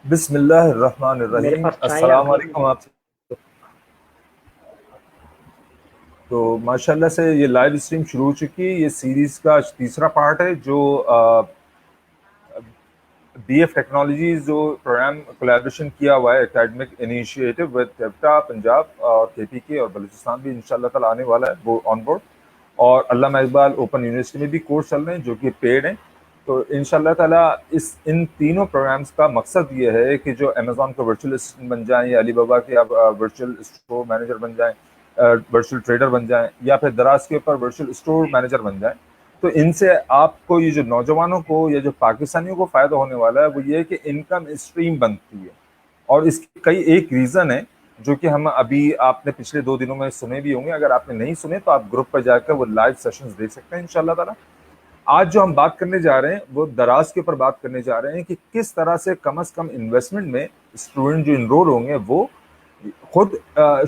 मेरे बिस्मिल्लाहिर्रहमानिर्रहीम। पास चाय आ अस्सलाम गई। वालेकुम आप। तो माशाल्लाह से ये लाइव स्ट्रीम शुरू हो चुकी है। ये सीरीज का तीसरा पार्ट है जो बीएफ टेक्नोलॉजीज जो प्रोग्राम कोलैबोरेशन किया हुआ है एकेडमिक इनिशिएटिव विद टेप्टा पंजाब और केपीके और बलूचिस्तान भी इंशाल्लाह ताला आने वाला है वो ऑन बोर्ड। और अल्लामा इकबाल ओपन यूनिवर्सिटी में भी कोर्स चल रहे हैं जो कि पेड हैं। तो इंशाल्लाह ताला इन तीनों प्रोग्राम्स का मकसद ये है कि जो अमेजोन का वर्चुअल असिस्टेंट बन जाएं या अलीबाबा के आप वर्चुअल स्टोर मैनेजर बन जाएं, वर्चुअल ट्रेडर बन जाएं, या फिर दराज के ऊपर वर्चुअल स्टोर मैनेजर बन जाएं, तो इनसे आपको ये जो नौजवानों को या जो पाकिस्तानियों को फायदा होने वाला है वो ये है कि इनकम स्ट्रीम बनती है। और इसके कई एक रीजन है जो कि हम अभी आपने पिछले 2 दिनों में सुने भी होंगे। अगर आपने नहीं सुने तो आप ग्रुप पर जाकर वो लाइव सेशंस देख सकते हैं इंशाल्लाह ताला। आज जो हम बात करने जा रहे हैं वो दराज के ऊपर बात करने जा रहे हैं कि किस तरह से कम इन्वेस्टमेंट में स्टूडेंट जो इनरोल होंगे वो खुद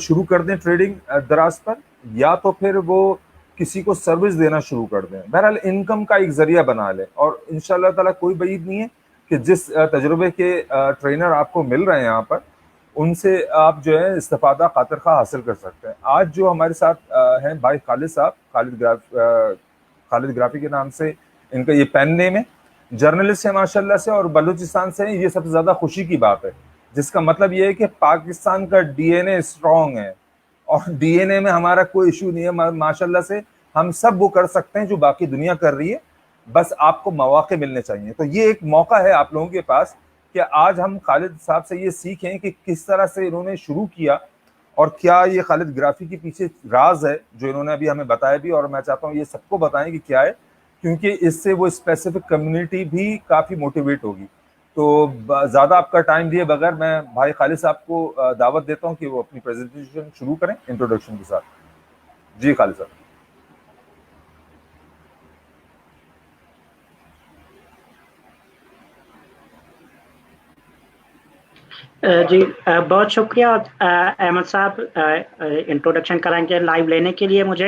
शुरू कर दें ट्रेडिंग दराज पर, या तो फिर वो किसी को सर्विस देना शुरू कर दें। बहरहाल इनकम का एक जरिया बना लें। और इंशाल्लाह ताला कोई बईद नहीं है कि जिस तजुर्बे के ट्रेनर आपको मिल रहे हैं यहाँ पर, उनसे आप जो है इस्तेफादा खातिर खा हासिल कर सकते हैं। आज जो हमारे साथ हैं भाई खालिद साहब, खालिद ग्राफी के नाम से इनका ये पेन नेम है। जर्नलिस्ट है माशाल्लाह से और बलूचिस्तान से हैं। ये सबसे ज्यादा खुशी की बात है, जिसका मतलब ये है कि पाकिस्तान का डीएनए स्ट्रांग है और डीएनए में हमारा कोई इशू नहीं है। माशाल्लाह से हम सब वो कर सकते हैं जो बाकी दुनिया कर रही है, बस आपको मौके मिलने चाहिए। तो ये एक मौका है आप लोगों के पास कि आज हम खालिद साहब से ये सीखें कि किस तरह से इन्होंने शुरू किया और क्या ये खालिद ग्राफी के पीछे राज है जो इन्होंने अभी हमें बताया भी, और मैं चाहता हूँ ये सबको बताएं कि क्या है, क्योंकि इससे वो स्पेसिफिक कम्युनिटी भी काफी मोटिवेट होगी। तो ज्यादा आपका टाइम दिए बगैर मैं भाई खालिद साहब को दावत देता हूँ कि वो अपनी प्रेजेंटेशन शुरू करें इंट्रोडक्शन के साथ। जी खालिद साहब। जी, बहुत शुक्रिया अहमद साहब इंट्रोडक्शन कराएंगे लाइव लेने के लिए मुझे।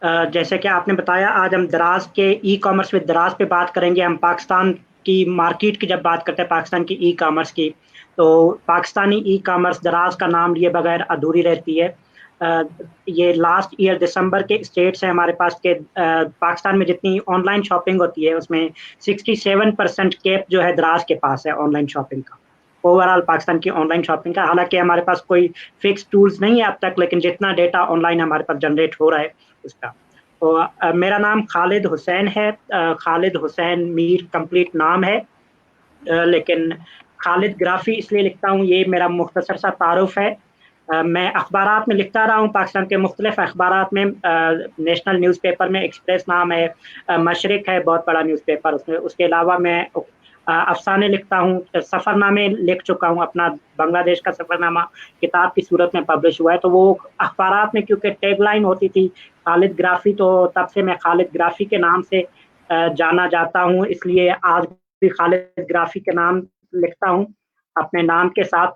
जैसे कि आपने बताया, आज हम दराज के ई कॉमर्स विद दराज पे बात करेंगे। हम पाकिस्तान की मार्केट की जब बात करते हैं, पाकिस्तान की ई कॉमर्स की, तो पाकिस्तानी ई कॉमर्स दराज का नाम लिए बगैर अधूरी रहती है। अ, ये लास्ट ईयर दिसंबर के स्टेट्स हैं हमारे पास के, पाकिस्तान में जितनी ऑनलाइन शॉपिंग होती है उसमें 67% कैप जो है दराज के पास है ऑनलाइन शॉपिंग का, ओवरऑल पाकिस्तान की ऑनलाइन शॉपिंग का। हालांकि हमारे पास कोई फिक्स टूल्स नहीं है अब तक, लेकिन जितना डेटा ऑनलाइन हमारे पास जनरेट हो रहा है उसका। तो मेरा नाम खालिद हुसैन है। खालिद हुसैन मीर कंप्लीट नाम है, लेकिन खालिद ग्राफी इसलिए लिखता हूँ, ये मेरा मुख्तसर सा तारुफ है। मैं अखबारात में लिखता रहा हूँ, पाकिस्तान के मुख्तलिफ अखबारात में। नेशनल न्यूज़पेपर में एक्सप्रेस नाम है, मशरिक है बहुत बड़ा न्यूज़पेपर उसमें। उसके अलावा मैं अफसाने लिखता हूँ, सफ़रनामे लिख चुका हूँ। अपना बांग्लादेश का सफ़रनामा किताब की सूरत में पब्लिश हुआ है। तो वो अखबारात में क्योंकि टैगलाइन होती थी खालिद ग्राफी, तो तब से मैं खालिद ग्राफी के नाम से जाना जाता हूँ। इसलिए आज भी खालिद ग्राफी के नाम लिखता हूँ अपने नाम के साथ।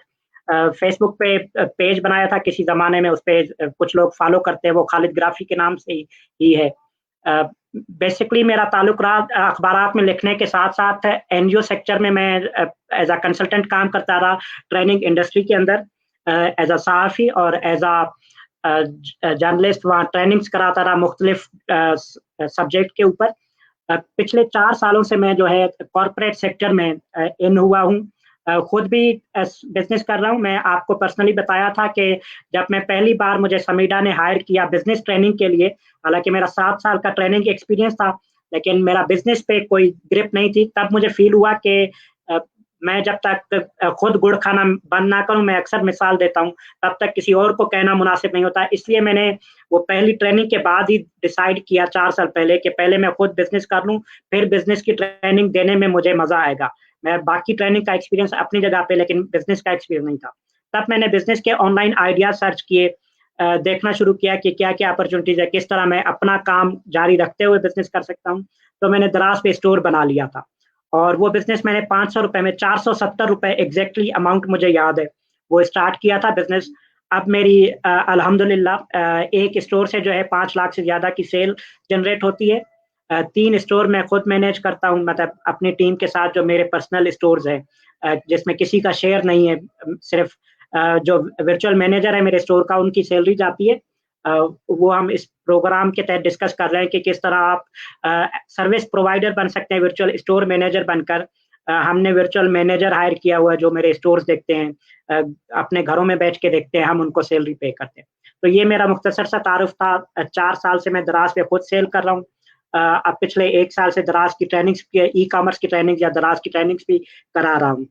फेसबुक पे पेज बनाया था किसी ज़माने में, उस पे कुछ लोग फ़ॉलो करते हैं, वो खालिद ग्राफी के नाम से ही है। बेसिकली मेरा ताल्लुक रहा अखबारात में लिखने के साथ-साथ एनजीओ सेक्टर में। मैं एज़ अ कंसल्टेंट काम करता रहा ट्रेनिंग इंडस्ट्री के अंदर, एज़ अ सहाफ़ी और एज़ जर्नलिस्ट वहाँ ट्रेनिंग्स कराता रहा मुख्तलिफ सब्जेक्ट के ऊपर। पिछले 4 सालों से मैं जो है कॉर्पोरेट सेक्टर में इन हुआ हूँ। खुद भी बिज़नेस कर रहा हूँ। मैं आपको पर्सनली बताया था कि जब मैं पहली बार मुझे समीडा ने हायर किया बिज़नेस ट्रेनिंग के लिए, हालाँकि मेरा 7 साल का ट्रेनिंग एक्सपीरियंस था, लेकिन मेरा बिज़नेस पे कोई ग्रिप नहीं थी। तब मुझे फ़ील हुआ कि अ, मैं जब तक खुद गुड़ खाना बंद ना करूँ, मैं अक्सर मिसाल देता हूँ, तब तक किसी और को कहना मुनासिब नहीं होता। इसलिए मैंने वो पहली ट्रेनिंग के बाद ही डिसाइड किया 4 साल पहले कि पहले मैं खुद बिज़नेस कर लूँ, फिर बिज़नेस की ट्रेनिंग देने में मुझे मज़ा आएगा। मैं बाकी ट्रेनिंग का एक्सपीरियंस अपनी जगह पे, लेकिन बिज़नेस का एक्सपीरियंस नहीं था। तब मैंने बिज़नेस के ऑनलाइन आइडियाज़ सर्च किए, देखना शुरू किया कि क्या-क्या अपॉर्च्युनिटीज़ है, किस तरह मैं अपना काम जारी रखते हुए बिज़नेस कर सकता हूँ। तो मैंने दराज पे स्टोर बना लिया था और वो बिज़नेस मैंने ₹500 में, ₹470 एग्ज़ैक्टली अमाउंट मुझे याद है, वो स्टार्ट किया था बिज़नेस। अब मेरी अल्हम्दुलिल्लाह एक स्टोर से जो है 5 लाख से ज़्यादा की सेल जनरेट होती है। 3 स्टोर मैं खुद मैनेज करता हूँ, मतलब अपनी टीम के साथ जो मेरे पर्सनल स्टोर्स हैं, जिसमें किसी का शेयर नहीं है, सिर्फ जो वर्चुअल मैनेजर है मेरे स्टोर का उनकी सैलरी जाती है। वो हम इस प्रोग्राम के तहत डिस्कस कर रहे हैं कि किस तरह आप सर्विस प्रोवाइडर बन सकते हैं वर्चुअल स्टोर मैनेजर बनकर। हमने वर्चुअल मैनेजर हायर किया हुआ है जो मेरे स्टोर्स देखते हैं, अपने घरों में बैठ के देखते हैं, हम उनको सैलरी पे करते हैं। तो ये मेरा मुख्तसर सा तारुफ था। 4 साल से मैं दराज पे खुद सेल कर रहा हूँ। अब पिछले 1 साल से दराज की ट्रेनिंग्स, ई कॉमर्स की ट्रेनिंग या दराज की ट्रेनिंग्स भी करा रहा हूँ।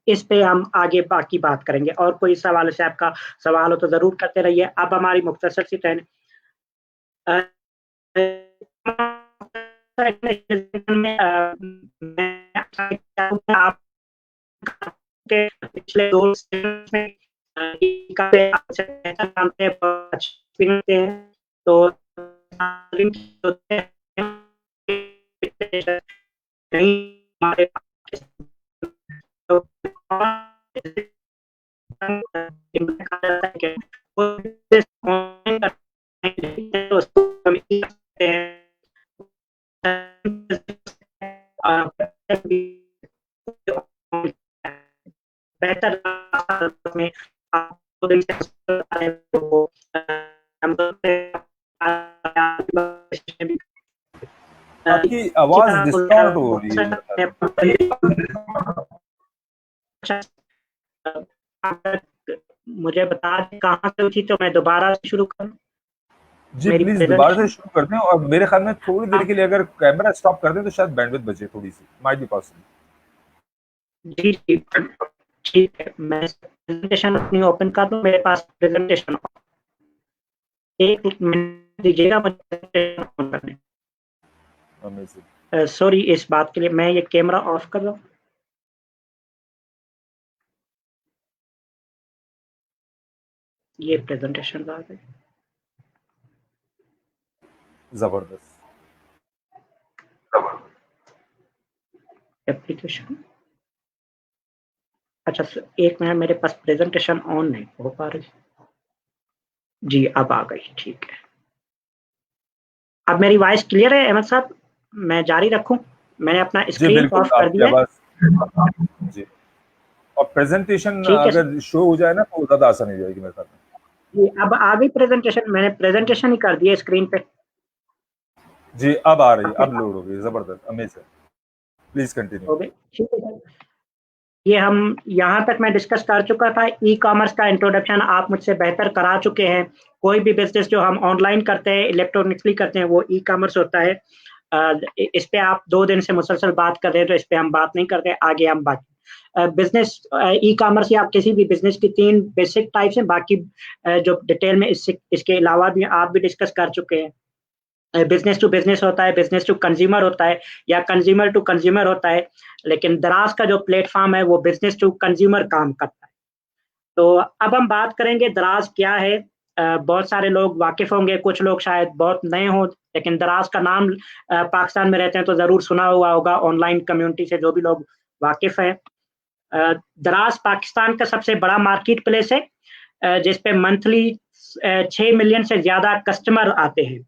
इस पे हम आगे बाकी बात करेंगे, और कोई सवाल से आपका सवाल हो तो ज़रूर करते रहिए। अब हमारी मुख्तसर सी ट्रेनिंग में आप के पिछले 2 में जानते हैं, तो कहीं हमारे बेहतर में आपको आपकी इसी आवाज तरह डिस्टॉर्ट हो रही है मेरे ख्याल मुझे बता दें कहाँ से थी तो मैं दोबारा से शुरू करूँ में। जी मेरी प्लीज दोबारा से प्रेजेंटेशन। शुरू करते हैं, और मेरे ख्याल में थोड़ी देर के लिए अगर कैमरा स्टॉप कर दें तो शायद बैंडविड्थ बचे थोड़ी सी, माइट बी पॉसिबल। जी जी ठीक है, मैं प्रेजेंटेशन अपनी ओपन कर दूं, मेरे पास प्रेजेंटेशन एक मिनट दीजिएगा मुझे। अमेजिंग। सॉरी इस बात के लिए, मैं ये कैमरा ऑफ कर रहा हूँ। ये प्रेजेंटेशन आ गई। जबरदस्त। एप्लीकेशन, अच्छा एक मिनट, मेरे पास प्रेजेंटेशन ऑन नहीं हो पा रही। जी अब आ गई, ठीक है। अब मेरी वॉइस क्लियर है अहमद साहब, मैं जारी रखूं? मैंने अपना जी स्क्रीन बिल्कुल, ऑफ कर आपकी दिया है। आवाज जी। और प्रेजेंटेशन ठीक है सर। अगर शो हो जाए ना तो ज्यादा आसानी हो जाएगी मेरे ख्याल में। जी अब आ गई प्रेजेंटेशन, मैंने प्रेजेंटेशन ही कर दिया स्क्रीन पे। जी अब आ रही है, आपने अब लोड हो गई, जबरदस्त, अमेजिंग। Please continue. हो गई, ठीक है सर। ये हम यहाँ तक मैं डिस्कस कर चुका था, ई कॉमर्स का इंट्रोडक्शन आप मुझसे बेहतर करा चुके हैं। कोई भी बिजनेस जो हम ऑनलाइन करते हैं, इलेक्ट्रॉनिकली करते हैं, वो ई कॉमर्स होता है। इस पे आप 2 दिन से मुसलसल बात कर रहे हैं, तो इस पे हम बात नहीं करते, आगे हम बात। बिजनेस ई कॉमर्स या आप किसी भी बिजनेस की 3 बेसिक टाइप्स हैं, बाकी जो डिटेल में इसके अलावा भी आप भी डिस्कस कर चुके हैं। बिजनेस टू बिजनेस होता है, बिजनेस टू कंज्यूमर होता है, या कंज्यूमर टू कंज्यूमर होता है। लेकिन दराज का जो प्लेटफॉर्म है वो बिजनेस टू कंज्यूमर काम करता है। तो अब हम बात करेंगे दराज क्या है। बहुत सारे लोग वाकिफ होंगे, कुछ लोग शायद बहुत नए हों, लेकिन दराज का नाम पाकिस्तान में रहते हैं तो जरूर सुना हुआ होगा, ऑनलाइन कम्युनिटी से जो भी लोग वाकिफ हैं। दराज पाकिस्तान का सबसे बड़ा मार्केट प्लेस है, जिसपे मंथली 6 मिलियन से ज्यादा कस्टमर आते हैं।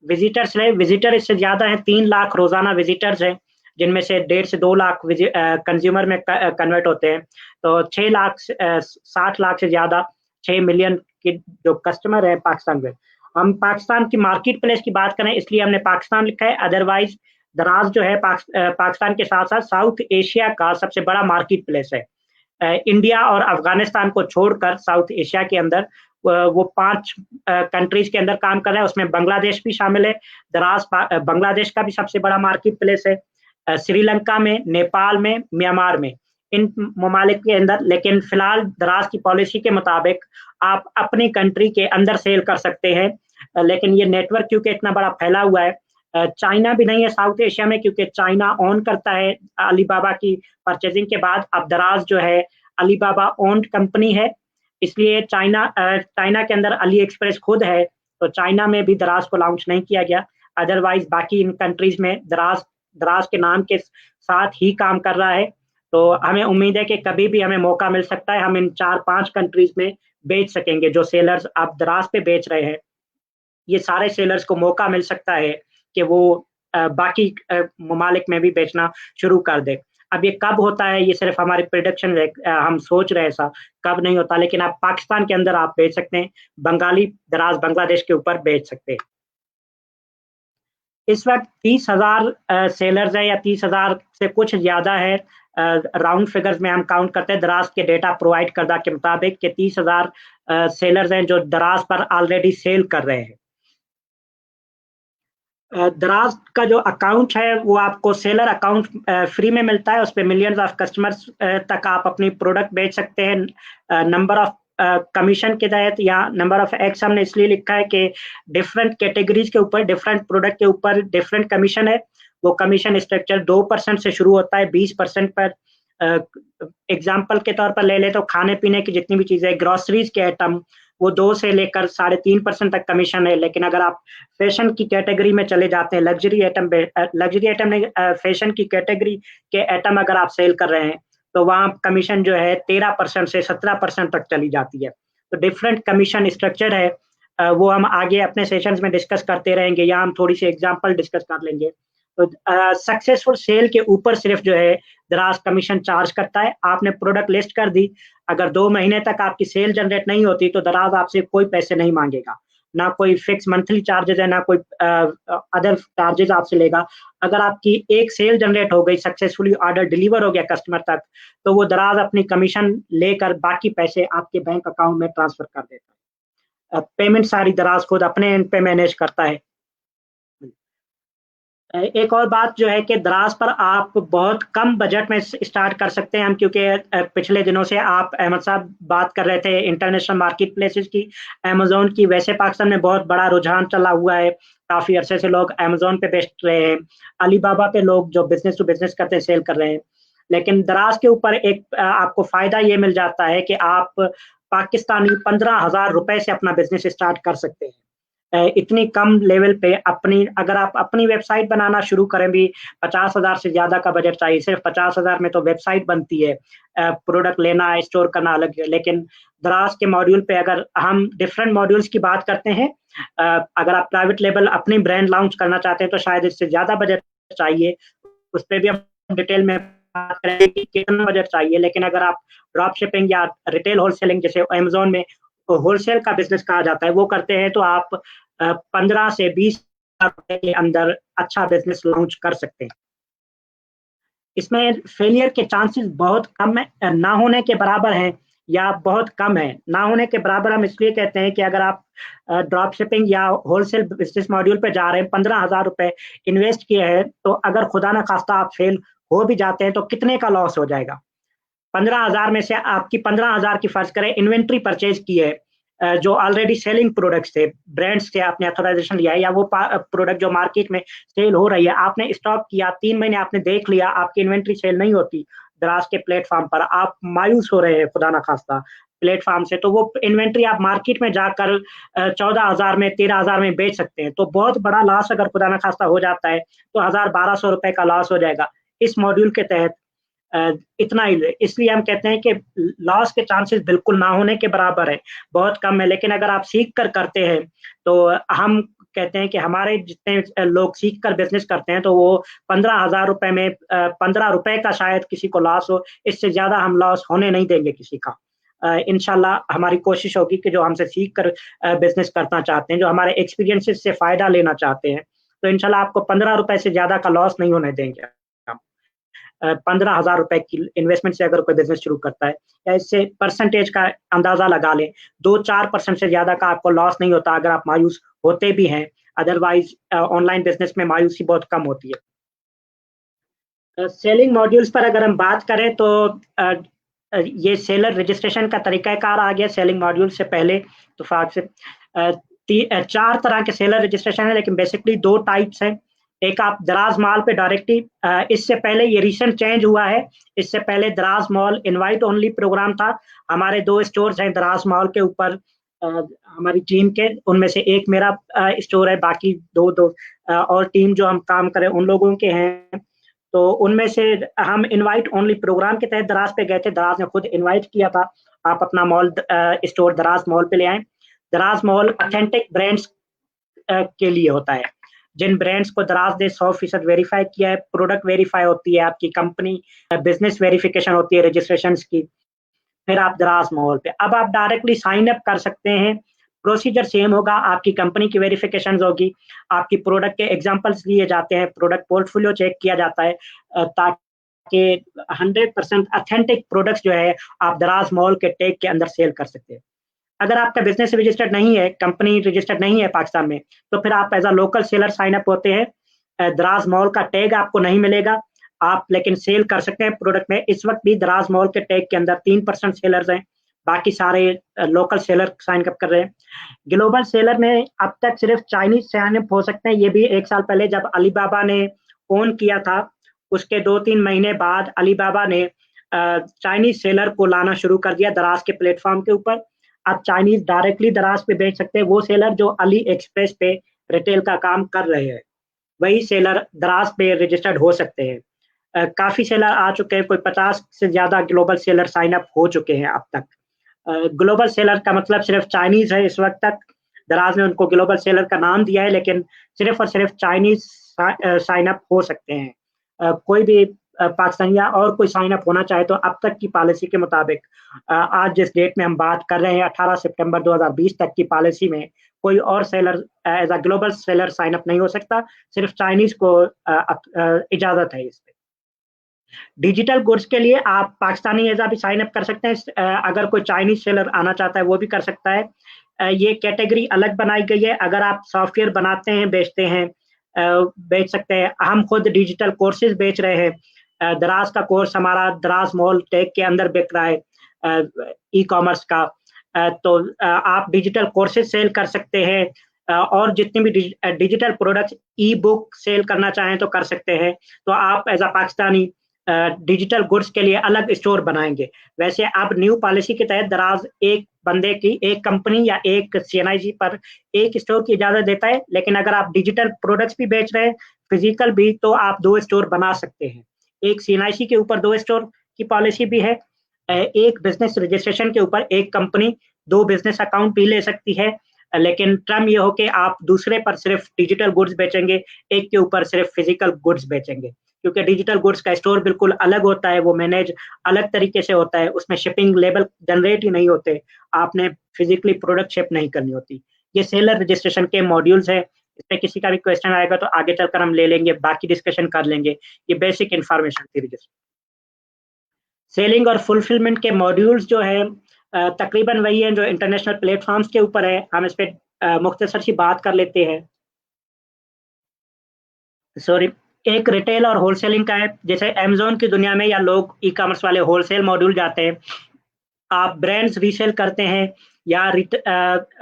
विजिटर्स है, विजिटर इससे ज्यादा है, 3 लाख रोजाना विजिटर्स हैं, जिनमें से 1.5 से 2 लाख कंज्यूमर में कन्वर्ट होते हैं। तो 6 लाख 60 लाख से ज्यादा, 6 मिलियन के जो कस्टमर है पाकिस्तान में। हम पाकिस्तान की मार्केट प्लेस की बात करें इसलिए हमने पाकिस्तान लिखा है, अदरवाइज दराज जो है पाकिस्तान के साथ साथ साउथ एशिया का सबसे बड़ा मार्केट प्लेस है। इंडिया और अफगानिस्तान को छोड़कर साउथ एशिया के अंदर वो 5 कंट्रीज के अंदर काम कर रहा है, उसमें बांग्लादेश भी शामिल है। दराज बांग्लादेश का भी सबसे बड़ा मार्केट प्लेस है, श्रीलंका में, नेपाल में, म्यांमार में, इन ममालिक के अंदर। लेकिन फिलहाल दराज की पॉलिसी के मुताबिक आप अपनी कंट्री के अंदर सेल कर सकते हैं, लेकिन ये नेटवर्क क्योंकि इतना बड़ा फैला हुआ है, चाइना भी नहीं है साउथ एशिया में, क्योंकि चाइना ऑन करता है अलीबाबा की परचेजिंग के बाद। अब दराज जो है अलीबाबा ओन्ड कंपनी है, इसलिए चाइना के अंदर अली एक्सप्रेस खुद है, तो चाइना में भी दराज को लॉन्च नहीं किया गया। अदरवाइज बाकी इन कंट्रीज में दराज दराज के नाम के साथ ही काम कर रहा है। तो हमें उम्मीद है कि कभी भी हमें मौका मिल सकता है, हम इन 4-5 कंट्रीज में बेच सकेंगे जो सेलर्स आप दराज पे बेच रहे हैं। ये सारे सेलर्स को मौका मिल सकता है कि वो बाकी ममालिक में भी बेचना शुरू कर दें। अब ये कब होता है, ये सिर्फ हमारी प्रेडिक्शन है, हम सोच रहे हैं ऐसा, कब नहीं होता, लेकिन आप पाकिस्तान के अंदर आप बेच सकते हैं, बंगाली दराज बांग्लादेश के ऊपर बेच सकते हैं। इस वक़्त 30,000 सेलर्स हैं या 30,000 से कुछ ज़्यादा है, राउंड फिगर्स में हम काउंट करते हैं दराज़ के डेटा प्रोवाइड करदा के मुताबिक कि 30,000 सेलर्स हैं जो दराज़ पर ऑलरेडी सेल कर रहे हैं। दराज़ का जो अकाउंट है वो आपको सेलर अकाउंट फ्री में मिलता है, उसपे मिलियंस ऑफ कस्टमर्स तक आप अपनी प्रोडक्ट बेच सकते हैं। नंबर ऑफ कमीशन के तहत या नंबर ऑफ एक्स हमने इसलिए लिखा है कि डिफरेंट कैटेगरीज के ऊपर, डिफरेंट प्रोडक्ट के ऊपर डिफरेंट कमीशन है। वो कमीशन स्ट्रक्चर 2% से शुरू होता है 20% पर। एग्जाम्पल के तौर पर ले ले तो खाने पीने की जितनी भी चीज़ें, ग्रोसरीज के आइटम, वो 2 से लेकर 3.5% तक कमीशन है। लेकिन अगर आप फैशन की कैटेगरी में चले जाते हैं, लग्जरी आइटम नहीं, फैशन की कैटेगरी के आइटम अगर आप सेल कर रहे हैं, तो वहाँ कमीशन जो है 13% से 17% तक चली जाती है। तो डिफरेंट कमीशन स्ट्रक्चर है, वो हम आगे अपने सेशंस में डिस्कस करते रहेंगे, या हम थोड़ी सी एग्जांपल डिस्कस कर लेंगे। तो सक्सेसफुल सेल के ऊपर सिर्फ जो है दराज कमीशन चार्ज करता है। आपने प्रोडक्ट लिस्ट कर दी, अगर 2 महीने तक आपकी सेल जनरेट नहीं होती तो दराज आपसे कोई पैसे नहीं मांगेगा, ना कोई फिक्स मंथली चार्जेस है, ना कोई अदर चार्जेस आपसे लेगा। अगर आपकी एक सेल जनरेट हो गई, सक्सेसफुली ऑर्डर डिलीवर हो गया कस्टमर तक, तो वो दराज अपनी कमीशन लेकर बाकी पैसे आपके बैंक अकाउंट में ट्रांसफर कर देता है। पेमेंट सारी दराज खुद अपने एंड पे मैनेज करता है। एक और बात जो है कि दराज पर आप बहुत कम बजट में स्टार्ट कर सकते हैं हम, क्योंकि पिछले दिनों से आप अहमद साहब बात कर रहे थे इंटरनेशनल मार्केट प्लेसेस की, अमेज़न की। वैसे पाकिस्तान में बहुत बड़ा रुझान चला हुआ है, काफ़ी अरसे से लोग अमेज़न पे बेच रहे हैं, अलीबाबा पे लोग जो बिज़नेस टू बिज़नेस करते हैं सेल कर रहे हैं। लेकिन दराज के ऊपर एक आपको फ़ायदा ये मिल जाता है कि आप पाकिस्तानी 15,000 रुपए से अपना बिज़नेस स्टार्ट कर सकते हैं। इतनी कम लेवल पे अपनी, अगर आप अपनी वेबसाइट बनाना शुरू करें भी, 50,000 से ज़्यादा का बजट चाहिए। सिर्फ 50,000 में तो वेबसाइट बनती है, प्रोडक्ट लेना, स्टोर करना अलग है। लेकिन दराज के मॉड्यूल पे अगर हम डिफरेंट मॉड्यूल्स की बात करते हैं, अगर आप प्राइवेट लेबल अपनी ब्रांड लॉन्च करना चाहते हैं तो शायद इससे ज़्यादा बजट चाहिए। उस पे भी हम डिटेल में बात करेंगे कि कितना बजट चाहिए। लेकिन अगर आप ड्रॉप शिपिंग या रिटेल होलसेलिंग, जैसे अमेज़न में होलसेल का बिज़नेस कहा जाता है, वो करते हैं, तो आप 15 से 20 हज़ार रुपए के अंदर अच्छा बिज़नेस लॉन्च कर सकते हैं। इसमें फेलियर के चांसेस बहुत कम है, ना होने के बराबर हैं या बहुत कम है। ना होने के बराबर हम इसलिए कहते हैं कि अगर आप ड्रॉप शिपिंग या होलसेल बिज़नेस मॉड्यूल पे जा रहे हैं, 15,000 रुपए इन्वेस्ट किए हैं, तो अगर खुदा ना खास्ता आप फेल हो भी जाते हैं, तो कितने का लॉस हो जाएगा? 15,000 में से आपकी 15,000 की फ़र्ज़ करें इन्वेंटरी परचेज़ की है, जो ऑलरेडी सेलिंग प्रोडक्ट्स थे, ब्रांड्स से आपने ऑथराइज़ेशन लिया है, या वो प्रोडक्ट जो मार्केट में सेल हो रही है, आपने स्टॉक किया, 3 महीने आपने देख लिया, आपकी इन्वेंटरी सेल नहीं होती दराज के प्लेटफ़ॉर्म पर, आप मायूस हो रहे हैं खुदा ना खास्ता प्लेटफ़ॉर्म से, तो वो इन्वेंटरी आप मार्केट में जाकर 14,000 में, 13,000 में बेच सकते हैं। तो बहुत बड़ा लॉस अगर खुदा ना खास्ता हो जाता है, तो 1,000-1,200 रुपए का लॉस हो जाएगा। इस मॉड्यूल के तहत इतना ही, इसलिए हम कहते हैं कि लॉस के चांसेस बिल्कुल ना होने के बराबर है, बहुत कम है। लेकिन अगर आप सीख कर करते हैं, तो हम कहते हैं कि हमारे जितने लोग सीख कर बिज़नेस करते हैं, तो वो 15,000 रुपए में 15 रुपए का शायद किसी को लॉस हो, इससे ज़्यादा हम लॉस होने नहीं देंगे किसी का। इंशाल्लाह हमारी कोशिश होगी कि जो हमसे सीख कर बिज़नेस करना चाहते हैं, जो हमारे एक्सपीरियंसेस से फ़ायदा लेना चाहते हैं, तो इंशाल्लाह आपको 15 रुपए से ज़्यादा का लॉस नहीं होने देंगे हम। 15,000 रुपए की इन्वेस्टमेंट से अगर कोई बिज़नेस शुरू करता है, या इससे परसेंटेज का अंदाज़ा लगा लें, 2-4% से ज़्यादा का आपको लॉस नहीं होता अगर आप मायूस होते भी हैं, अदरवाइज़ ऑनलाइन बिज़नेस में मायूसी बहुत कम होती है। सेलिंग मॉड्यूल्स पर अगर हम बात करें तो अ ये सेलर रजिस्ट्रेशन का तरीक़ाकार आ गया सेलिंग मॉड्यूल से पहले इत्तेफ़ाक से। 4 तरह के सेलर रजिस्ट्रेशन है, लेकिन बेसिकली 2 टाइप्स हैं। एक आप दराज मॉल पे डायरेक्टली, इससे पहले ये रिसेंट चेंज हुआ है। इससे पहले दराज मॉल इनवाइट ओनली प्रोग्राम था। हमारे 2 स्टोर्स हैं दराज मॉल के ऊपर, हमारी टीम के, उनमें से एक मेरा स्टोर है, बाकी 2 और टीम जो हम काम करें उन लोगों के हैं। तो उनमें से हम इनवाइट ओनली प्रोग्राम के तहत दराज पे गए थे। दराज ने खुद इनवाइट किया था, आप अपना मॉल स्टोर दराज मॉल पे ले आएँ। दराज मॉल ऑथेंटिक ब्रांड्स के लिए होता है। जिन ब्रांड्स को दराज ने 100% वेरीफाई किया है, प्रोडक्ट वेरीफाई होती है, आपकी कंपनी बिजनेस वेरिफिकेशन होती है रजिस्ट्रेशन की, फिर आप दराज मॉल पे अब आप डायरेक्टली साइन अप कर सकते हैं। प्रोसीजर सेम होगा, आपकी कंपनी की वेरिफिकेशन होगी, आपकी प्रोडक्ट के एग्जांपल्स लिए जाते हैं, प्रोडक्ट पोर्टफोलियो चेक किया जाता है, ताकि 100% ऑथेंटिक प्रोडक्ट्स जो है आप दराज मॉल के टैग के अंदर सेल कर सकते हैं। अगर आपका बिजनेस रजिस्टर्ड नहीं है, कंपनी रजिस्टर्ड नहीं है पाकिस्तान में, तो फिर आप as a local seller sign up होते हैं। दराज मॉल का टैग आपको नहीं मिलेगा, आप लेकिन सेल कर सकते हैं प्रोडक्ट में। इस वक्त भी दराज मॉल के टैग के अंदर 3% सेलर्स हैं, बाकी सारे लोकल सेलर साइन अप कर रहे हैं। ग्लोबल सेलर में अब तक सिर्फ चाइनीज साइन अप हो सकते हैं। ये भी 1 साल पहले जब अलीबाबा ने ओन किया था, उसके 2-3 महीने बाद अलीबाबा ने चाइनीज सेलर को लाना शुरू कर दिया दराज के प्लेटफॉर्म के ऊपर। अब चाइनीज डायरेक्टली दराज पे बेच सकते हैं, वो सेलर जो अली एक्सप्रेस पे रिटेल का काम कर रहे हैं, वही सेलर दराज पे रजिस्टर्ड हो सकते हैं। काफ़ी सेलर आ चुके हैं, कोई 50 से ज़्यादा ग्लोबल सेलर साइन अप हो चुके हैं अब तक। ग्लोबल सेलर का मतलब सिर्फ चाइनीज़ है इस वक्त तक। दराज ने उनको ग्लोबल सेलर का नाम दिया है, लेकिन सिर्फ और सिर्फ चाइनीज़ साइन अप हो सकते हैं। कोई भी पाकिस्तानी या और कोई साइन अप होना चाहे तो अब तक की पॉलिसी के मुताबिक, आज जिस डेट में हम बात कर रहे हैं 18 सितंबर 2020 तक की पॉलिसी में, कोई और seller as a global seller sign up नहीं हो सकता, सिर्फ चाइनीज़ को इजाज़त है इस पे। डिजिटल गुड्स के लिए आप पाकिस्तानी एज़ा भी साइन अप कर सकते हैं। अगर कोई चाइनीज़ सेलर आना चाहता है वो भी कर सकता है। ये कैटेगरी अलग बनाई गई है। अगर आप सॉफ्टवेयर बनाते हैं, बेचते हैं, बेच सकते हैं। हम खुद डिजिटल कोर्सेज़ बेच रहे हैं। दराज का कोर्स हमारा दराज मॉल टैग के अंदर बिक रहा है, ई-कॉमर्स का। तो आप डिजिटल कोर्सेज़ सेल कर सकते हैं, और जितने भी डिजिटल प्रोडक्ट्स ई-बुक सेल करना चाहें तो कर सकते हैं। तो आप as a Pakistani digital goods के लिए अलग स्टोर बनाएँगे। वैसे अब न्यू पॉलिसी के तहत दराज एक बंदे की, एक कंपनी या एक सीएनआईसी पर एक स्टोर की इजाज़त देता है, लेकिन अगर आप डिजिटल प्रोडक्ट्स भी बेच रहे हैं, फिज़िकल भी, तो आप 2 स्टोर बना सकते हैं। एक सीएनआईसी के ऊपर 2 स्टोर की पॉलिसी भी है। एक बिज़नेस रजिस्ट्रेशन के ऊपर एक कंपनी 2 बिज़नेस अकाउंट भी ले सकती है। लेकिन टर्म ये हो कि आप दूसरे पर सिर्फ़ डिजिटल गुड्स बेचेंगे, एक के ऊपर सिर्फ़ फिज़िकल गुड्स बेचेंगे। क्योंकि डिजिटल गुड्स का स्टोर बिल्कुल अलग होता है, वो मैनेज अलग तरीके से होता है, उसमें शिपिंग लेबल जनरेट ही नहीं होते, आपने फिज़िकली प्रोडक्ट शिप नहीं करनी होती। ये सेलर रजिस्ट्रेशन के मॉड्यूल्स हैं, इस पे किसी का भी क्वेश्चन आएगा तो आगे चलकर हम ले लेंगे, बाकी डिस्कशन कर लेंगे। ये बेसिक इन्फॉर्मेशन थी रजिस्ट्रेशन। सेलिंग और फुलफिलमेंट के मॉड्यूल्स जो है तकरीबन वही है जो इंटरनेशनल प्लेटफ़ॉर्म्स के ऊपर है। हम इस पे मुख्तसर सी बात कर लेते हैं। सॉरी, एक रिटेल और होलसेलिंग का है। जैसे अमेज़न की दुनिया में या लोग ई-कॉमर्स वाले होलसेल मॉड्यूल जाते हैं। आप ब्रांड्स रीसेल करते हैं या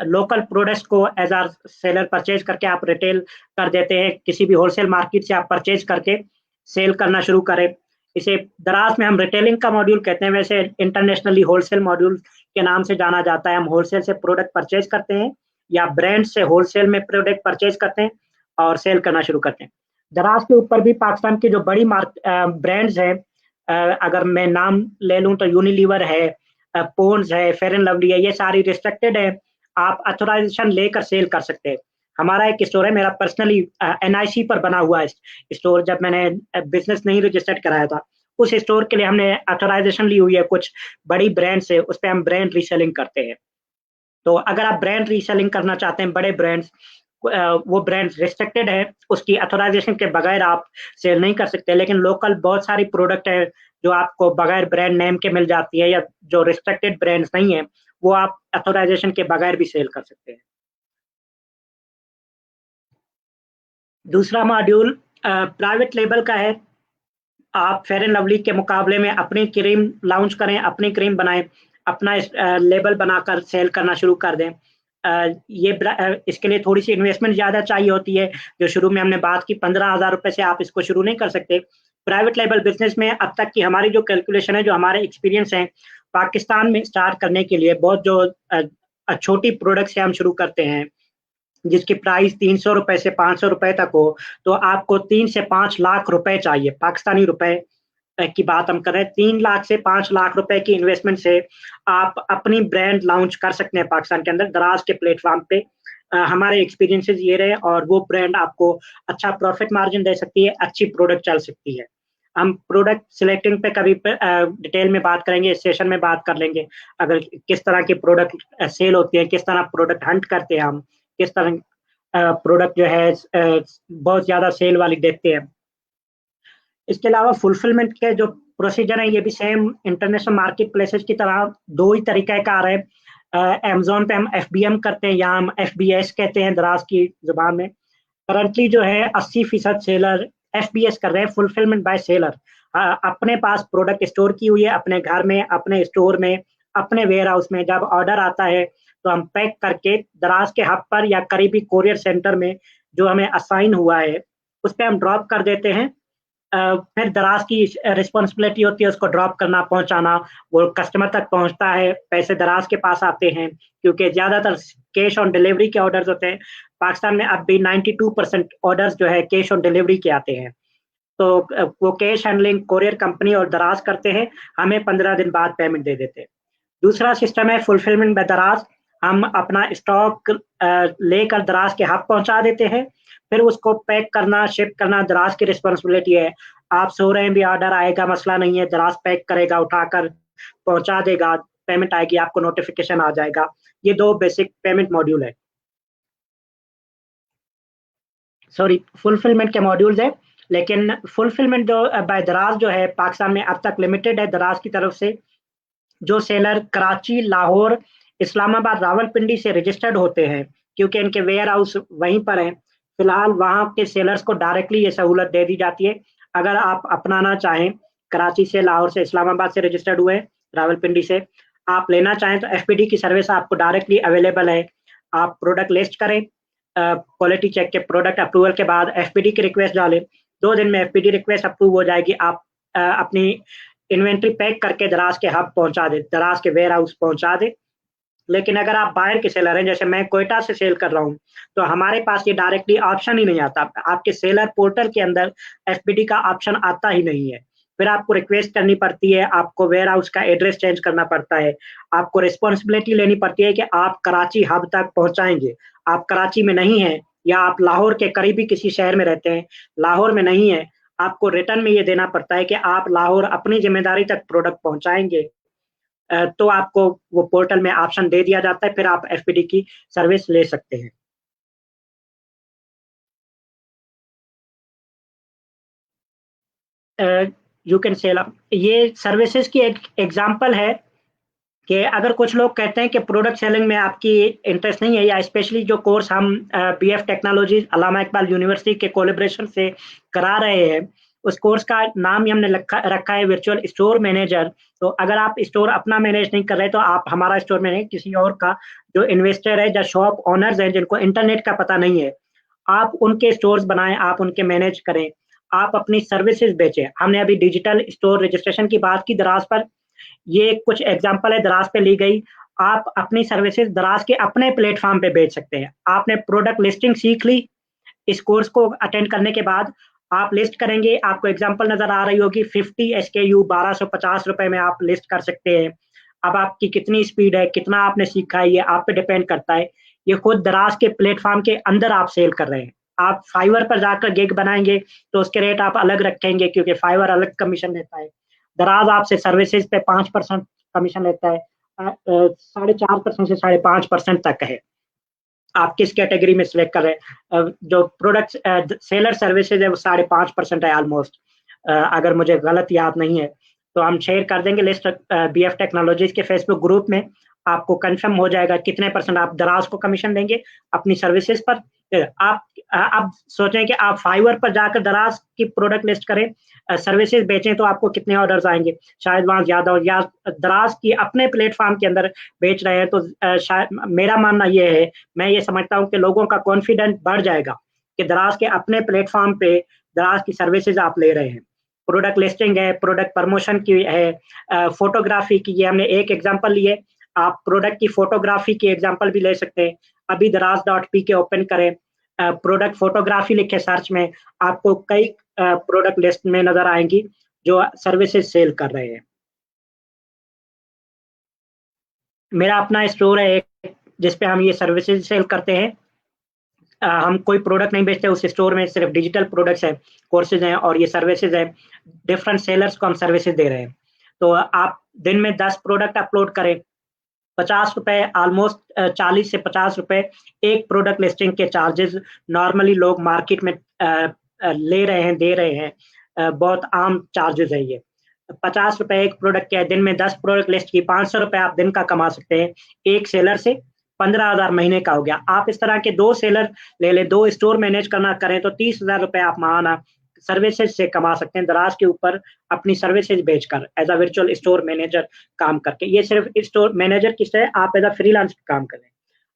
लोकल प्रोडक्ट्स को एज़ अ सेलर परचेज़ करके आप रिटेल कर देते हैं। किसी भी होलसेल मार्केट से आप परचेज़ करके सेल करना शुरू करें। इसे दराज़ में हम रिटेलिंग का मॉड्यूल कहते हैं, वैसे इंटरनेशनली होलसेल मॉड्यूल के नाम से जाना जाता है। हम होलसेल से प्रोडक्ट परचेज़ करते हैं या ब्रांड से होलसेल में प्रोडक्ट परचेज़ करते हैं और सेल करना शुरू करते हैं। दराज़ के ऊपर भी पाकिस्तान की जो बड़ी ब्रांड्स हैं, अगर मैं नाम ले लूँ तो यूनिलीवर है, पॉन्ड्स है, फेयर एंड लवली है, ये सारी रिस्ट्रिक्टेड है। आप ऑथराइज़ेशन लेकर सेल कर सकते हैं। हमारा एक स्टोर है, मेरा पर्सनली एनआईसी पर बना हुआ है स्टोर। जब मैंने बिज़नेस नहीं रजिस्टर्ड कराया था, उस स्टोर के लिए हमने ऑथराइज़ेशन ली हुई है कुछ बड़ी ब्रांड से, उस पे हम ब्रांड रीसेलिंग करते हैं। तो अगर आप ब्रांड रीसेलिंग करना चाहते हैं, बड़े ब्रांड्स, वो ब्रांड रिस्ट्रिक्टेड है, उसकी ऑथराइज़ेशन के बगैर आप सेल नहीं कर सकते। लेकिन लोकल बहुत सारी प्रोडक्ट है जो आपको बगैर ब्रांड नेम के मिल जाती है, या जो रिस्ट्रिक्टेड ब्रांड्स नहीं है, वो आप ऑथराइज़ेशन के बगैर भी सेल कर सकते हैं। दूसरा मॉड्यूल प्राइवेट लेबल का है। आप फेयर एंड लवली के मुकाबले में अपनी क्रीम लॉन्च करें, अपनी क्रीम बनाएँ, अपना लेबल बनाकर सेल करना शुरू कर दें। इसके लिए थोड़ी-सी इन्वेस्टमेंट ज़्यादा चाहिए होती है, जो शुरू में हमने बात की, ₹15,000 से आप इसको शुरू नहीं कर सकते। प्राइवेट लेबल बिज़नेस में अब तक की हमारी जो कैलकुलेशन है, जो हमारे एक्सपीरियंस हैं, पाकिस्तान में स्टार्ट करने के लिए बहुत जो छोटी प्रोडक्ट से हम शुरू करते हैं, जिसकी प्राइस ₹300 से ₹500 तक हो, तो आपको 3 से 5 लाख रुपए चाहिए, पाकिस्तानी रुपए की बात हम कर रहे हैं। 3 लाख से 5 लाख रुपए की इन्वेस्टमेंट से आप अपनी ब्रांड लॉन्च कर सकते हैं पाकिस्तान के अंदर, दराज के प्लेटफ़ॉर्म पे। हमारे एक्सपीरियंसेस ये रहे और वो ब्रांड आपको अच्छा प्रॉफिट मार्जिन दे सकती है, अच्छी प्रोडक्ट चल सकती है। हम प्रोडक्ट सिलेक्टिंग पे कभी डिटेल में बात करेंगे, इस सेशन में बात कर लेंगे। अगर किस तरह की प्रोडक्ट सेल होती है, किस तरह प्रोडक्ट हंट करते हैं हम, किस तरह प्रोडक्ट जो है बहुत ज़्यादा सेल वाली देखते हैं। इसके अलावा फुलफिलमेंट के जो प्रोसीजर है ये भी सेम इंटरनेशनल मार्केट प्लेसेस की तरह दो ही तरीक़ाकार है। अमेज़न पे हम एफबीएम करते हैं या हम एफबीएस कहते हैं दराज की ज़ुबान में। करंटली जो है 80% सेलर एफबीएस कर रहे हैं, फुलफिलमेंट बाय सेलर। अपने पास प्रोडक्ट स्टोर की हुई है, अपने घर में, अपने स्टोर में, अपने वेयर हाउस में। जब ऑर्डर आता है तो हम पैक करके दराज के हब पर या करीबी कोरियर सेंटर में जो हमें असाइन हुआ है उस पे हम ड्रॉप कर देते हैं। फिर दराज की रिस्पॉन्सिबिलिटी होती है उसको ड्रॉप करना, पहुंचाना। वो कस्टमर तक पहुंचता है, पैसे दराज के पास आते हैं, क्योंकि ज़्यादातर कैश ऑन डिलीवरी के ऑर्डर्स होते हैं। पाकिस्तान में अब भी 92% ऑर्डर्स जो है कैश ऑन डिलीवरी के आते हैं। तो वो कैश हैंडलिंग कोरियर कंपनी और दराज करते हैं, हमें 15 दिन बाद पेमेंट दे देते हैं। दूसरा सिस्टम है फुलफिलमेंट बाय दराज। हम अपना स्टॉक लेकर दराज के हब पहुंचा देते हैं, फिर उसको पैक करना, शिप करना दराज की रिस्पॉन्सिबिलिटी है। आप सो रहे हैं भी ऑर्डर आएगा, मसला नहीं है, दराज पैक करेगा, उठाकर पहुंचा देगा, पेमेंट आएगी, आपको नोटिफिकेशन आ जाएगा। ये दो बेसिक पेमेंट मॉड्यूल है, सॉरी फुलफिलमेंट के मॉड्यूल्स है। लेकिन फुलफिलमेंट जो बाय दराज जो है पाकिस्तान में अब तक लिमिटेड है दराज की तरफ से। जो सेलर कराची, लाहौर, इस्लामाबाद, रावलपिंडी से रजिस्टर्ड होते हैं, क्योंकि इनके वेयर हाउस वहीं पर हैं, फिलहाल वहाँ के सेलर्स को डायरेक्टली ये सहूलत दे दी जाती है। अगर आप अपनाना चाहें, कराची से, लाहौर से, इस्लामाबाद से रजिस्टर्ड हुए, रावलपिंडी से आप लेना चाहें तो एफपीडी की सर्विस आपको डायरेक्टली अवेलेबल है। आप प्रोडक्ट लिस्ट करें, क्वालिटी चेक के प्रोडक्ट अप्रूवल के बाद एफपीडी की रिक्वेस्ट डालें, 2 दिन में एफपीडी रिक्वेस्ट अप्रूव हो जाएगी। आप अपनी इन्वेंट्री पैक करके दराज के हब पहुंचा दे, दराज के वेयर हाउस पहुंचा दे। लेकिन अगर आप बाहर के सेलर हैं, जैसे मैं कोयटा से सेल कर रहा हूँ, तो हमारे पास ये डायरेक्टली ऑप्शन ही नहीं आता। आपके सेलर पोर्टल के अंदर एफपीडी का ऑप्शन आता ही नहीं है। फिर आपको रिक्वेस्ट करनी पड़ती है, आपको वेयर हाउस का एड्रेस चेंज करना पड़ता है, आपको रिस्पॉन्सिबिलिटी लेनी पड़ती है कि आप कराची हब तक पहुंचाएंगे। आप कराची में नहीं हैं या आप लाहौर के करीबी किसी शहर में रहते हैं, लाहौर में नहीं है, आपको रिटर्न में ये देना पड़ता है कि आप लाहौर अपनी जिम्मेदारी तक प्रोडक्ट पहुंचाएंगे। तो आपको वो पोर्टल में ऑप्शन दे दिया जाता है, फिर आप एफपीडी की सर्विस ले सकते हैं। यू कैन सेल, ये सर्विसेज की एक एग्जांपल है कि अगर कुछ लोग कहते हैं कि प्रोडक्ट सेलिंग में आपकी इंटरेस्ट नहीं है, या स्पेशली जो कोर्स हम बीएफ टेक्नोलॉजीज अल्लामा इकबाल यूनिवर्सिटी के कोलैबोरेशन से करा रहे हैं, उस कोर्स का नाम ही हमने रखा है वर्चुअल स्टोर मैनेजर। तो अगर आप स्टोर अपना मैनेज नहीं कर रहे तो आप हमारा स्टोर मैनेज किसी और का, जो इन्वेस्टर है, जो शॉप ओनर्स हैं जिनको इंटरनेट का पता नहीं है, आप उनके स्टोर्स बनाएं, आप उनके मैनेज करें, आप अपनी सर्विसेज बेचें। हमने अभी डिजिटल स्टोर रजिस्ट्रेशन की बात की दराज पर, ये कुछ एग्जांपल है दराज पे ली गई। आप अपनी सर्विसेज दराज के अपने प्लेटफॉर्म पे बेच सकते हैं। आपने प्रोडक्ट लिस्टिंग सीख ली, इस कोर्स को अटेंड करने के बाद आप लिस्ट करेंगे, आपको एग्जांपल नजर आ रही होगी, 50 एसकेयू 1250 रुपए में आप लिस्ट कर सकते हैं। अब आपकी कितनी स्पीड है, कितना आपने सीखा है, ये आप पे डिपेंड करता है। ये खुद दराज के प्लेटफॉर्म के अंदर आप सेल कर रहे हैं। आप फाइवर पर जाकर गिग बनाएंगे तो उसके रेट आप अलग रखेंगे, क्योंकि फाइवर अलग कमीशन लेता है। दराज आपसे सर्विसेज पे 5% कमीशन लेता है, 4.5% से 5.5% तक है। आप किस कैटेगरी में सिलेक्ट कर रहे हैं। जो प्रोडक्ट सेलर सर्विसेज है वो 5.5% है ऑलमोस्ट, अगर मुझे गलत याद नहीं है। तो हम शेयर कर देंगे लिस्ट बीएफ टेक्नोलॉजीज के फेसबुक ग्रुप में, आपको कंफर्म हो जाएगा कितने % आप दराज को कमीशन देंगे अपनी सर्विसेज पर। आप अब सोचें कि आप फाइवर पर जाकर दराज की प्रोडक्ट लिस्ट करें, सर्विसेज बेचें तो आपको कितने ऑर्डर्स आएंगे, शायद वहाँ ज्यादा हो। या दराज की अपने प्लेटफॉर्म के अंदर बेच रहे हैं तो शायद, मेरा मानना ये है, मैं ये समझता हूँ कि लोगों का कॉन्फिडेंस बढ़ जाएगा कि दराज के अपने प्लेटफॉर्म पे दराज की सर्विसेज आप ले रहे हैं। प्रोडक्ट लिस्टिंग है, प्रोडक्ट प्रमोशन की है, फोटोग्राफी की, ये हमने एक एग्जांपल लिए। आप प्रोडक्ट की फोटोग्राफी की एग्जांपल भी ले सकते हैं। अभी दराज.pk ओपन करें, प्रोडक्ट फोटोग्राफी लिखे सर्च में, आपको कई प्रोडक्ट लिस्ट में नजर आएंगी जो सर्विसेज सेल कर रहे हैं। मेरा अपना स्टोर है एक, जिसपे हम ये सर्विसेज सेल करते हैं। हम कोई प्रोडक्ट नहीं बेचते उस स्टोर में, सिर्फ डिजिटल प्रोडक्ट्स हैं, कोर्सेज हैं और ये सर्विसेज हैं। डिफरेंट सेलर्स को हम सर्विसेज दे रहे हैं। तो आप दिन में 10 प्रोडक्ट अपलोड करें, 50 रुपए, ऑलमोस्ट 40 से 50 रुपए एक प्रोडक्ट लिस्टिंग के चार्जेस नॉर्मली लोग मार्केट में ले रहे हैं, दे रहे हैं। बहुत आम चार्जेस है ये। 50 रुपए एक प्रोडक्ट के है, दिन में 10 प्रोडक्ट लिस्ट की 500 रुपए आप दिन का कमा सकते हैं एक सेलर से। 15,000 महीने का हो गया। आप इस तरह के 2 सेलर ले लें, 2 स्टोर मैनेज करना करें तो 30,000 रुपए आप महाना सर्विसेज से कमा सकते हैं, दराज के ऊपर अपनी सर्विसेज बेचकर as a virtual store manager काम करके। ये सिर्फ स्टोर मैनेजर की है, आप एज अ फ्रीलांस काम करें।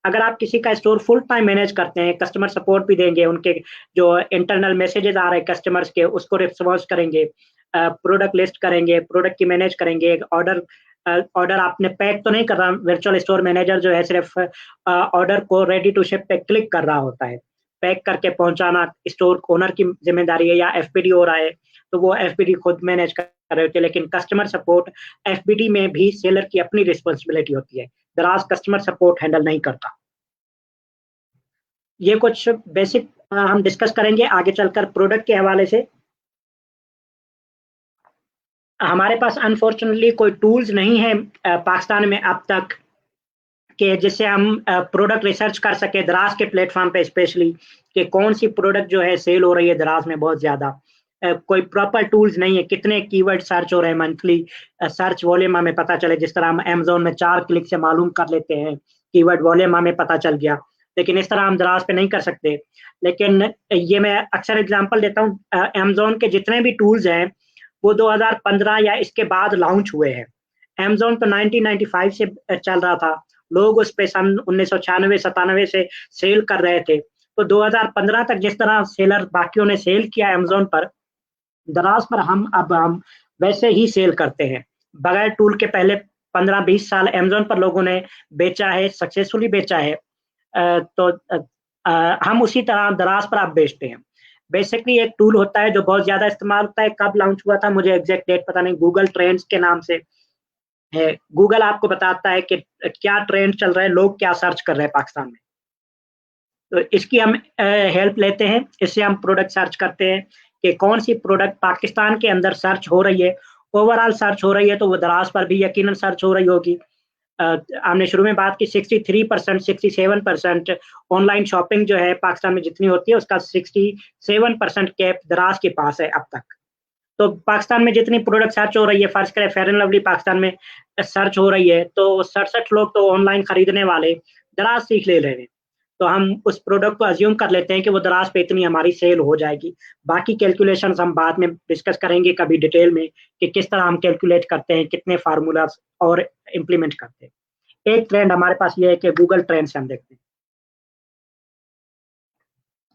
अगर आप किसी का स्टोर फुल टाइम मैनेज करते हैं, कस्टमर सपोर्ट भी देंगे, उनके जो इंटरनल मैसेजेस आ रहे हैं कस्टमर्स के उसको रिस्पॉन्स करेंगे, प्रोडक्ट लिस्ट करेंगे, प्रोडक्ट की मैनेज करेंगे, ऑर्डर आपने पैक तो नहीं कर रहा। वर्चुअल स्टोर मैनेजर जो है सिर्फ ऑर्डर को रेडी टू शिप पे क्लिक कर रहा होता है। पैक करके पहुंचाना स्टोर ओनर की जिम्मेदारी है, या एफपीडी हो रहा है तो वो एफपीडी खुद मैनेज कर रहे होते हैं। लेकिन कस्टमर सपोर्ट एफपीडी में भी सेलर की अपनी रिस्पॉन्सिबिलिटी होती है, दराज कस्टमर सपोर्ट हैंडल नहीं करता। ये कुछ बेसिक हम डिस्कस करेंगे आगे चलकर प्रोडक्ट के हवाले से। हमारे पास अनफॉर्चुनेटली कोई टूल्स नहीं है पाकिस्तान में अब तक कि जिससे हम प्रोडक्ट रिसर्च कर सके दराज के प्लेटफॉर्म पे, स्पेशली कि कौन सी प्रोडक्ट जो है सेल हो रही है दराज में बहुत ज़्यादा। कोई प्रॉपर टूल्स नहीं है, कितने कीवर्ड सर्च हो रहे हैं मंथली, सर्च वॉल्यूम हमें पता चले। जिस तरह हम अमेजोन में 4 क्लिक से मालूम कर लेते हैं, कीवर्ड वॉल्यूम हमें पता चल गया, लेकिन इस तरह हम दराज पे नहीं कर सकते। लेकिन ये मैं अक्सर एग्जांपल देता हूँ, अमेजोन के जितने भी टूल्स हैं वो 2015 या इसके बाद लॉन्च हुए हैं। अमेजोन तो 1995 से चल रहा था, लोग उस पे सन 1996-97 से सेल कर रहे थे। तो 2015 तक जिस तरह सेलर बाकियों ने सेल किया अमेजोन पर, दराज पर हम वैसे ही सेल करते हैं बगैर टूल के। पहले 15-20 साल अमेजोन पर लोगों ने बेचा है, सक्सेसफुली बेचा है। तो हम उसी तरह दराज पर आप बेचते हैं। बेसिकली एक टूल होता है जो बहुत ज्यादा इस्तेमाल होता है, कब लॉन्च हुआ था मुझे एग्जैक्ट डेट पता नहीं, गूगल ट्रेंड्स के नाम से है। गूगल आपको बताता है कि क्या ट्रेंड चल रहा है, लोग क्या सर्च कर रहे हैं पाकिस्तान में। तो इसकी हम हेल्प लेते हैं, इससे हम प्रोडक्ट सर्च करते हैं कि कौन सी प्रोडक्ट पाकिस्तान के अंदर सर्च हो रही है। ओवरऑल सर्च हो रही है तो वो दराज पर भी यकीनन सर्च हो रही होगी। हमने शुरू में बात की 63%, 67% ऑनलाइन शॉपिंग जो है पाकिस्तान में जितनी होती है उसका 67% कैप दराज के पास है अब तक। तो पाकिस्तान में जितनी प्रोडक्ट सर्च हो रही है, फर्ज करें फेयर एंड लवली पाकिस्तान में सर्च हो रही है तो 67 लोग तो ऑनलाइन खरीदने वाले दराज सीख ले रहे हैं। तो हम उस प्रोडक्ट को अज्यूम कर लेते हैं कि वो दराज पे इतनी हमारी सेल हो जाएगी। बाकी कैलकुलेशंस हम बाद में डिस्कस करेंगे कभी डिटेल में कि किस तरह हम कैलकुलेट करते हैं, कितने फार्मूलाज और इम्प्लीमेंट करते हैं। एक ट्रेंड हमारे पास ये है कि गूगल ट्रेंड से हम देखते हैं।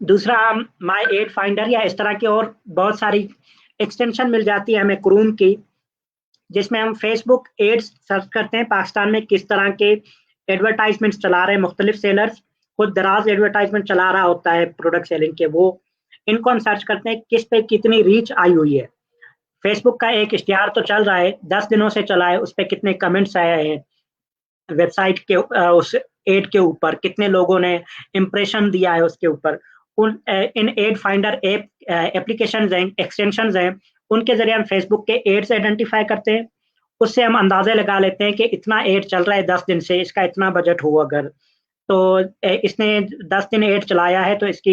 दूसरा, हम माई एड फाइंडर या इस तरह की और बहुत सारी एक्सटेंशन मिल जाती है हमें क्रोम की, जिसमें हम फेसबुक एड्स सर्च करते हैं पाकिस्तान में किस तरह के एडवर्टाइजमेंट्स चला रहे हैं मुख्तलिफ सेलर्स। खुद दराज एडवर्टाइजमेंट चला रहा होता है प्रोडक्ट सेलिंग के, वो इनको हम सर्च करते हैं किस पे कितनी रीच आई हुई है। फेसबुक का एक इश्तिहार तो चल रहा है, 10 दिनों से चला है, उस पर कितने कमेंट्स आए हैं, वेबसाइट के उस एड के ऊपर कितने लोगों ने इम्प्रेशन दिया है उसके ऊपर। उन in aid finder app application हैं, एक्सटेंशन हैं, उनके जरिए हम फेसबुक के एड्स आइडेंटिफाई करते हैं। उससे हम अंदाजे लगा लेते हैं कि इतना एड चल रहा है 10 दिन से, इसका इतना बजट हो अगर तो इसने 10 दिन एड चलाया है तो इसकी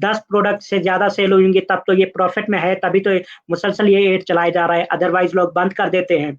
10 प्रोडक्ट से ज़्यादा सेल होंगी तब तो ये प्रॉफिट में है, तभी तो मुसलसल ये एड चलाया जा रहा है, अदरवाइज लोग बंद कर देते हैं।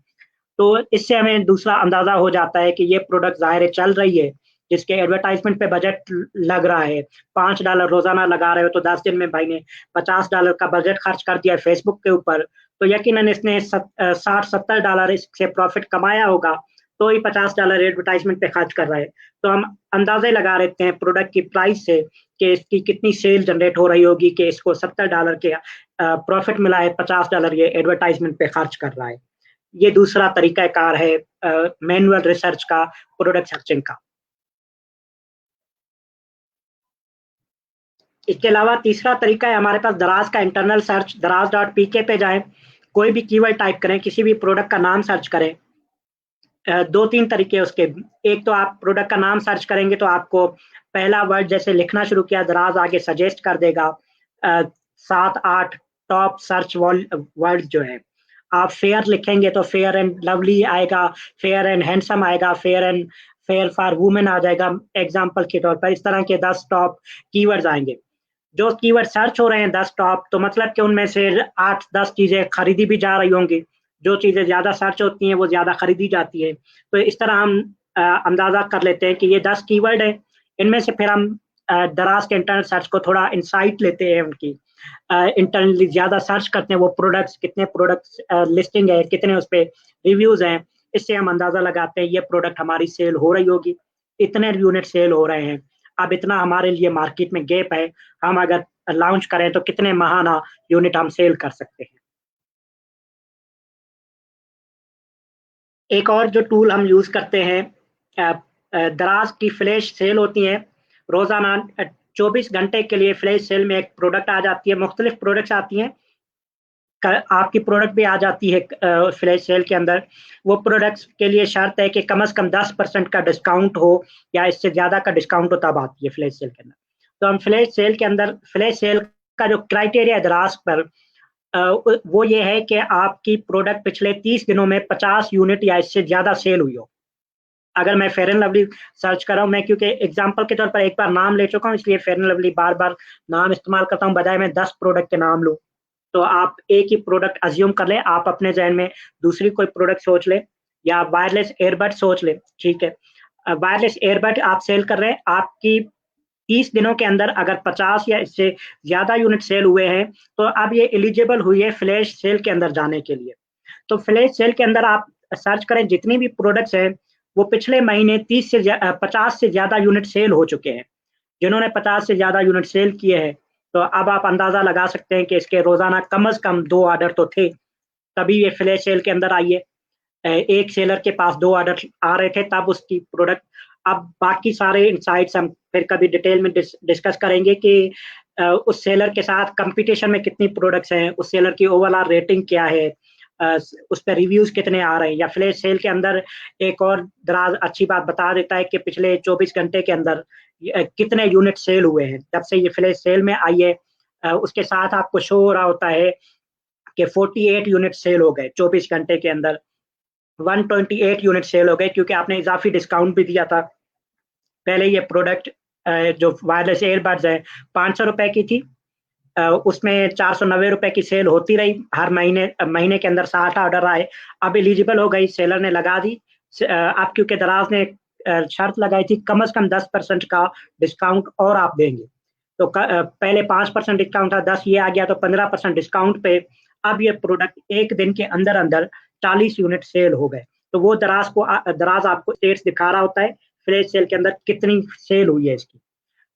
तो इससे हमें दूसरा अंदाजा हो जाता है कि ये प्रोडक्ट ज़ाहिर चल रही है, जिसके एडवर्टाइजमेंट पे बजट लग रहा है। $5 रोजाना लगा रहे हो तो 10 दिन में भाई ने $50 का बजट खर्च कर दिया फेसबुक के ऊपर, तो यकीनन इसने $60-70 इससे प्रॉफिट कमाया होगा, तो ही $50 एडवर्टाइजमेंट पे खर्च कर रहा है। तो हम अंदाजे लगा लेते हैं प्रोडक्ट की प्राइस से कि इसकी कितनी सेल जनरेट हो रही होगी कि इसको $70 के प्रॉफिट मिला है, $50 ये एडवर्टाइजमेंट पे खर्च कर रहा है। ये दूसरा तरीकाकार है मैनुअल रिसर्च का, प्रोडक्ट सर्चिंग का। इसके अलावा तीसरा तरीका है हमारे पास दराज का इंटरनल सर्च। दराज.pk पे जाएं, कोई भी कीवर्ड टाइप करें, किसी भी प्रोडक्ट का नाम सर्च करें, दो तीन तरीके उसके। एक तो आप प्रोडक्ट का नाम सर्च करेंगे तो आपको पहला वर्ड जैसे लिखना शुरू किया दराज आगे सजेस्ट कर देगा 7-8 टॉप सर्च वर्ड जो है। आप फेयर लिखेंगे तो फेयर एंड लवली आएगा, फेयर एंड हैंडसम आएगा, फेयर फॉर वुमेन आ जाएगा एग्जाम्पल के तौर पर। इस तरह के 10 टॉप कीवर्ड्स आएंगे। जो कीवर्ड सर्च हो रहे हैं 10 टॉप, तो मतलब कि उनमें से 8-10 चीजें खरीदी भी जा रही होंगी। जो चीजें ज्यादा सर्च होती हैं वो ज्यादा खरीदी जाती है। तो इस तरह हम अंदाजा कर लेते हैं कि ये 10 कीवर्ड है। इनमें से फिर हम दराज के इंटरनेट सर्च को थोड़ा इंसाइट लेते हैं उनकी, इंटरनली ज्यादा सर्च करते हैं वो प्रोडक्ट्स, कितने प्रोडक्ट्स लिस्टिंग है, कितने उस पर रिव्यूज हैं। इससे हम अंदाजा लगाते हैं ये प्रोडक्ट हमारी सेल हो रही होगी, इतने यूनिट सेल हो रहे हैं। अब इतना हमारे लिए मार्केट में गैप है, हम अगर लॉन्च करें तो कितने माहाना यूनिट हम सेल कर सकते हैं। एक और जो टूल हम यूज करते हैं, दराज की फ्लैश सेल होती है रोजाना। 24 घंटे के लिए फ्लैश सेल में एक प्रोडक्ट आ जाती है, मुख्तलिफ प्रोडक्ट्स आती हैं। आपकी प्रोडक्ट भी आ जाती है फ्लैश सेल के अंदर। वो प्रोडक्ट्स के लिए शर्त है कि कम से कम 10% का डिस्काउंट हो या इससे ज्यादा का डिस्काउंट हो, तब आती है फ्लैश सेल के अंदर। तो हम फ्लैश सेल के अंदर, फ्लैश सेल का जो क्राइटेरिया है दराज पर, वो ये है कि आपकी प्रोडक्ट पिछले 30 दिनों में 50 यूनिट या इससे ज्यादा सेल हुई हो। अगर मैं फेयर एंड लवली सर्च कर रहा हूँ, मैं क्योंकि एग्जांपल के तौर पर एक बार नाम ले चुका हूँ इसलिए फेयर एंड लवली बार बार नाम इस्तेमाल करता हूँ, बजाय मैं 10 प्रोडक्ट के नाम लूँ। तो आप एक ही प्रोडक्ट अज्यूम कर लें, आप अपने जहन में दूसरी कोई प्रोडक्ट सोच लें, या वायरलेस एयरबड सोच लें, ठीक है। वायरलेस एयरबड आप सेल कर रहे हैं, आपकी 30 दिनों के अंदर अगर 50 या इससे ज्यादा यूनिट सेल हुए हैं, तो अब ये एलिजिबल हुई है फ्लैश सेल के अंदर जाने के लिए। तो फ्लैश सेल के अंदर आप सर्च करें, जितनी भी प्रोडक्ट्स हैं वो पिछले महीने 50 से ज्यादा यूनिट सेल हो चुके हैं। जिन्होंने 50 से ज्यादा यूनिट सेल किए हैं, तो अब आप अंदाजा लगा सकते हैं कि इसके रोजाना कम से कम 2 ऑर्डर तो थे, तभी ये फ्लैश सेल के अंदर आई है। एक सेलर के पास 2 ऑर्डर आ रहे थे तब उसकी प्रोडक्ट। अब बाकी सारे इंसाइट्स हम फिर कभी डिटेल में डिस्कस करेंगे कि उस सेलर के साथ कंपटीशन में कितनी प्रोडक्ट्स हैं, उस सेलर की ओवरऑल रेटिंग क्या है, उस पर रिव्यूज कितने आ रहे हैं। या फ्लैश सेल के अंदर एक और दराज अच्छी बात बता देता है कि पिछले 24 घंटे के अंदर कितने यूनिट सेल हुए हैं जब से ये फ्लैश सेल में आई है। उसके साथ आपको शो हो रहा होता है कि 48 यूनिट सेल हो गए 24 घंटे के अंदर। 128 यूनिट सेल हो गए क्योंकि आपने इजाफी डिस्काउंट भी दिया था। पहले ये प्रोडक्ट जो वायरलेस एयरबड्स है 500 रुपए की थी, उसमें 490 रुपए की सेल होती रही। हर महीने के अंदर 60 ऑर्डर आए। अब एलिजिबल हो गई, सेलर ने लगा दी। अब क्योंकि दराज ने शर्त लगाई थी कम से कम 10% का डिस्काउंट और आप देंगे, तो पहले 5% डिस्काउंट था, 10 ये आ गया तो 15% डिस्काउंट पे अब ये प्रोडक्ट एक दिन के अंदर अंदर 40 यूनिट सेल हो गए। तो वो दराज आपको स्टेट्स दिखा रहा होता है फ्लैश सेल के अंदर कितनी सेल हुई है इसकी।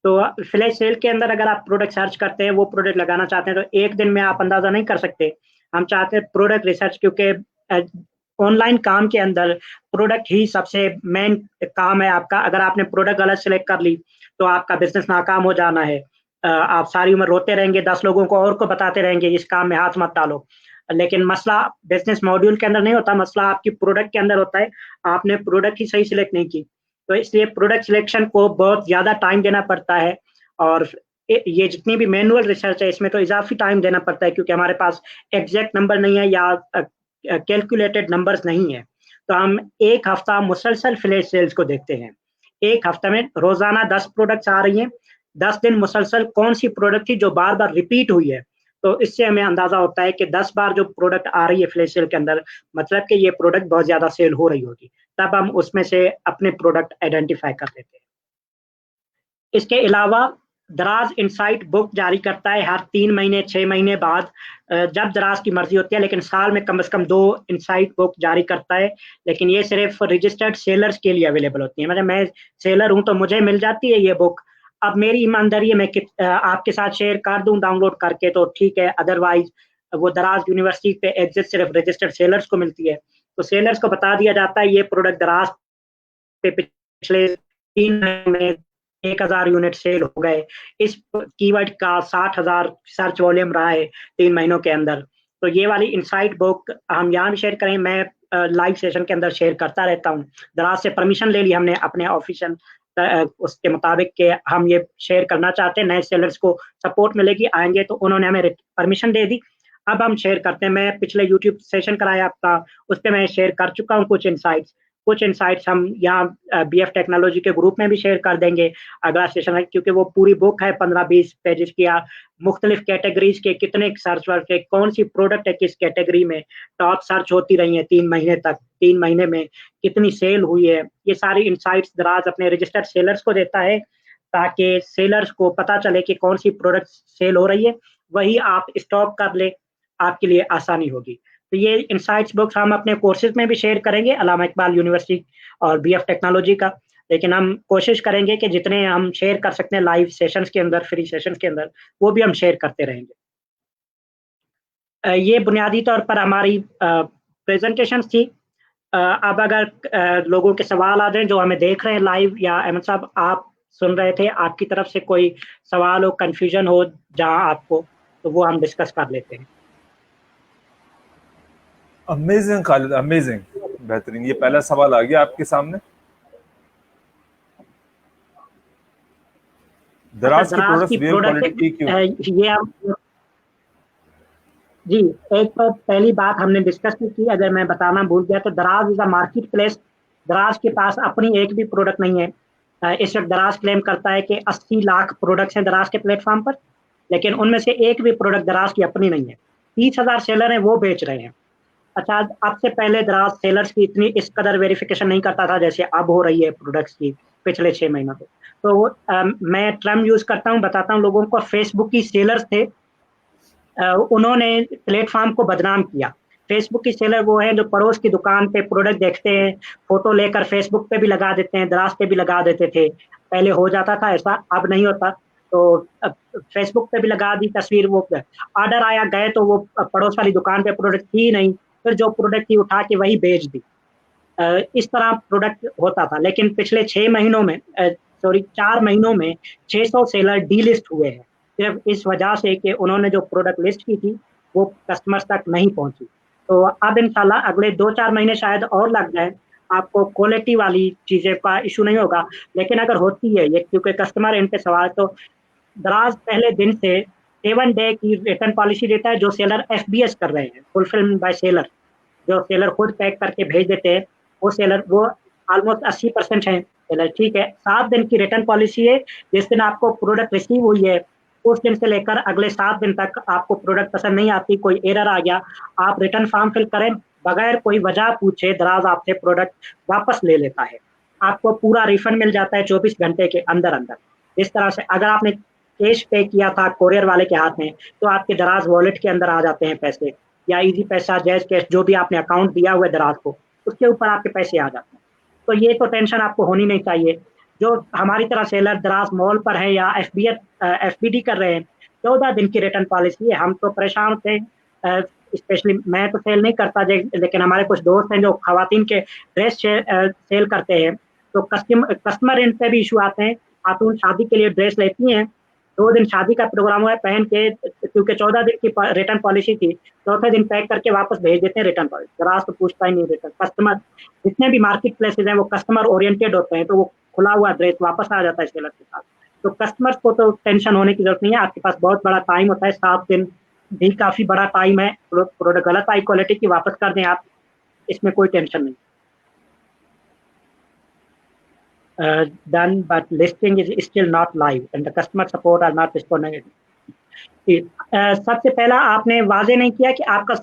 तो फ्लैश सेल के अंदर अगर आप प्रोडक्ट सर्च करते हैं, वो प्रोडक्ट लगाना चाहते हैं, तो एक दिन में आप अंदाजा नहीं कर सकते। हम चाहते हैं प्रोडक्ट रिसर्च, क्योंकि ऑनलाइन काम के अंदर प्रोडक्ट ही सबसे मेन काम है आपका। अगर आपने प्रोडक्ट गलत सेलेक्ट कर ली तो आपका बिजनेस नाकाम हो जाना है। आप सारी उम्र रोते रहेंगे, 10 लोगों को और को बताते रहेंगे इस काम में हाथ मत डालो। लेकिन मसला बिजनेस मॉड्यूल के अंदर नहीं होता, मसला आपकी प्रोडक्ट के अंदर होता है, आपने प्रोडक्ट ही सही सिलेक्ट नहीं की। तो इसलिए प्रोडक्ट सिलेक्शन को बहुत ज़्यादा टाइम देना पड़ता है। और ये जितनी भी मैनुअल रिसर्च है इसमें तो इजाफी टाइम देना पड़ता है, क्योंकि हमारे पास एग्जैक्ट नंबर नहीं है या कैलकुलेटेड नंबर्स नहीं है। तो हम एक हफ्ता मुसलसल फ्लैश सेल्स को देखते हैं। एक हफ्ते में रोजाना 10 प्रोडक्ट्स आ रही हैं, 10 दिन मुसलसल कौन सी प्रोडक्ट थी जो बार बार रिपीट हुई है। तो इससे हमें अंदाजा होता है कि 10 बार जो प्रोडक्ट आ रही है फ्लैश सेल के अंदर, मतलब कि ये प्रोडक्ट बहुत ज्यादा सेल हो रही होगी। तब हम उसमें से अपने प्रोडक्ट आइडेंटिफाई कर लेते हैं। इसके अलावा दराज इनसाइट बुक जारी करता है हर 3 महीने 6 महीने बाद, जब दराज की मर्जी होती है, लेकिन साल में कम से कम 2 इनसाइट बुक जारी करता है। लेकिन ये सिर्फ रजिस्टर्ड सेलर्स के लिए अवेलेबल होती है। मतलब मैं सेलर हूं तो मुझे मिल जाती है ये बुक। अब मेरी ईमानदारी है, मैं आपके साथ शेयर कर दूं डाउनलोड करके तो ठीक है, अदरवाइज वो दराज यूनिवर्सिटी पे एग्जिट सिर्फ रजिस्टर्ड सेलर्स को मिलती है। तो सेलर्स को बता दिया जाता है ये प्रोडक्ट दराज पे पिछले 3 महीने में 1000 यूनिट सेल हो गए। इस कीवर्ड का 60,000 सर्च वॉल्यूम रहा है 3 महीनों के अंदर। तो ये वाली इनसाइट बुक हम यहाँ भी शेयर करें। मैं लाइव सेशन के अंदर शेयर करता रहता हूँ। दराज से परमिशन ले ली हमने अपने ऑफिशियल उसके मुताबिक कि हम ये शेयर करना चाहते हैं, नए सेलर्स को सपोर्ट मिलेगी, आएँगे तो उन्होंने हमें परमिशन दे दी। अब हम शेयर करते हैं, मैं पिछले यूट्यूब सेशन कराया आपका, उस पे मैं शेयर कर चुका हूँ कुछ इनसाइट्स। कुछ इनसाइट्स हम यहाँ बीएफ टेक्नोलॉजी के ग्रुप में भी शेयर कर देंगे अगला सेशन है, क्योंकि वो पूरी बुक है 15-20 पेजेस की। मुख्तलिफ कैटेगरीज के कितने सर्च वर्ड के कौन सी प्रोडक्ट है किस कैटेगरी में टॉप सर्च होती रही है 3 महीने तक, 3 महीने में कितनी सेल हुई है, ये सारी इनसाइट्स दराज अपने रजिस्टर्ड सेलर्स को देता है, ताकि सेलर्स को पता चले कि कौन सी प्रोडक्ट सेल हो रही है, वही आप स्टॉक कर ले, आपके लिए आसानी होगी। तो ये इनसाइट्स बुक्स हम अपने कोर्सेज में भी शेयर करेंगे, अल्लामा इकबाल यूनिवर्सिटी और बीएफ टेक्नोलॉजी का। लेकिन हम कोशिश करेंगे कि जितने हम शेयर कर सकते हैं लाइव सेशंस के अंदर, फ्री सेशंस के अंदर, वो भी हम शेयर करते रहेंगे। ये बुनियादी तौर पर हमारी प्रेजेंटेशंस थी। अब अगर लोगों के सवाल आ जाएँ जो हमें देख रहे हैं लाइव, या अहमद साहब आप सुन रहे थे, आपकी तरफ से कोई सवाल हो, कन्फ्यूजन हो जहाँ आपको, तो वो हम डिस्कस कर लेते हैं। अमेजिंग खालिद, अमेजिंग, बेहतरीन। ये पहला सवाल आ गया आपके सामने। दराज की प्रोडक्ट क्वालिटी क्यों? ये हम जी, एक तो पहली बात हमने डिस्कस की, अगर मैं बताना भूल गया तो दराज इज़ अ मार्केट प्लेस। दराज के पास अपनी एक भी प्रोडक्ट नहीं है। इस वक्त दराज क्लेम करता है कि 80 लाख प्रोडक्ट्स हैं दराज के प्लेटफॉर्म पर, लेकिन उनमें से एक भी प्रोडक्ट दराज की अपनी नहीं है। 30,000 सेलर हैं, वो बेच रहे हैं। अच्छा, अब से पहले दराज सेलर्स की इतनी इस कदर वेरिफिकेशन नहीं करता था जैसे अब हो रही है प्रोडक्ट्स की पिछले 6 महीनों से। तो मैं टर्म यूज़ करता हूँ, बताता हूँ लोगों को। फेसबुक की सेलर्स थे, उन्होंने प्लेटफॉर्म को बदनाम किया। फेसबुक की सेलर वो हैं जो पड़ोस की दुकान पे प्रोडक्ट देखते हैं, फोटो लेकर फेसबुक पे भी लगा देते हैं, दराज पे भी लगा देते थे। पहले हो जाता था ऐसा, अब नहीं होता। तो फेसबुक पे भी लगा दी तस्वीर, वो ऑर्डर आया, गए तो वो पड़ोस वाली दुकान पे प्रोडक्ट थी नहीं, फिर जो प्रोडक्ट थी उठा के वही बेच दी। इस तरह प्रोडक्ट होता था। लेकिन पिछले 6 महीनों में, सॉरी 4 महीनों में 600 सेलर डीलिस्ट हुए हैं, सिर्फ इस वजह से कि उन्होंने जो प्रोडक्ट लिस्ट की थी वो कस्टमर्स तक नहीं पहुंची। तो अब इंशाल्लाह अगले 2-4 महीने शायद और लग जाए, आपको क्वालिटी वाली चीज़ें का इशू नहीं होगा। लेकिन अगर होती है ये, क्योंकि कस्टमर इन पे सवाल, तो दराज पहले दिन से 7 डे की रिटर्न पॉलिसी देता है जो सेलर एफबीएस कर रहे हैं, फुलफिलमेंट बाय सेलर। जो सेलर खुद पैक करके भेज देते हैं, वो सेलर वो ऑलमोस्ट 80% है सेलर, ठीक है। 7 दिन की रिटर्न पॉलिसी है। जिस दिन आपको प्रोडक्ट रिसीव हुई है उस दिन से लेकर अगले 7 दिन तक आपको प्रोडक्ट पसंद नहीं आती, कोई एरर आ गया, आप रिटर्न फॉर्म फिल करें, बगैर कोई वजह पूछे दराज आपसे प्रोडक्ट वापस ले लेता है। आपको पूरा रिफंड मिल जाता है 24 घंटे के अंदर अंदर। इस तरह से अगर आपने कैश पे किया था कोरियर वाले के हाथ में, तो आपके दराज वॉलेट के अंदर आ जाते हैं पैसे, या इजी पैसा, जैज कैश, जो भी आपने अकाउंट दिया हुआ है दराज को, उसके ऊपर आपके पैसे आ जाते हैं। तो ये तो टेंशन आपको होनी नहीं चाहिए। जो हमारी तरह सेलर दराज मॉल पर है या एफबीडी कर रहे हैं, 14 दिन की रिटर्न पॉलिसी है। हम तो परेशान थे, स्पेशली मैं तो सेल नहीं करता, लेकिन हमारे कुछ दोस्त हैं जो खवातीन के ड्रेस सेल करते हैं, तो कस्टमर इन पे भी इशू आते हैं। खातून शादी के लिए ड्रेस लेती हैं, 2 दिन शादी का प्रोग्राम हुआ है, पहन के, क्योंकि 14 दिन की रिटर्न पॉलिसी थी, चौथे दिन पैक करके वापस भेज देते हैं रिटर्न पॉलिसी। दराज तो पूछता ही नहीं रिटर्न। कस्टमर, जितने भी मार्केट प्लेसेज हैं वो कस्टमर ओरिएंटेड होते हैं, तो वो खुला हुआ ड्रेस वापस आ जाता है सेलर के साथ। तो कस्टमर्स को तो टेंशन होने की जरूरत नहीं है, आपके पास बहुत बड़ा टाइम होता है, 7 दिन भी काफी बड़ा टाइम है। प्रोडक्ट गलत आई क्वालिटी की, वापस कर दें आप, इसमें कोई टेंशन नहीं। done, but listing is still not live and the customer support are not responding. सबसे पहला आपने वाजे नहीं किया कि आपका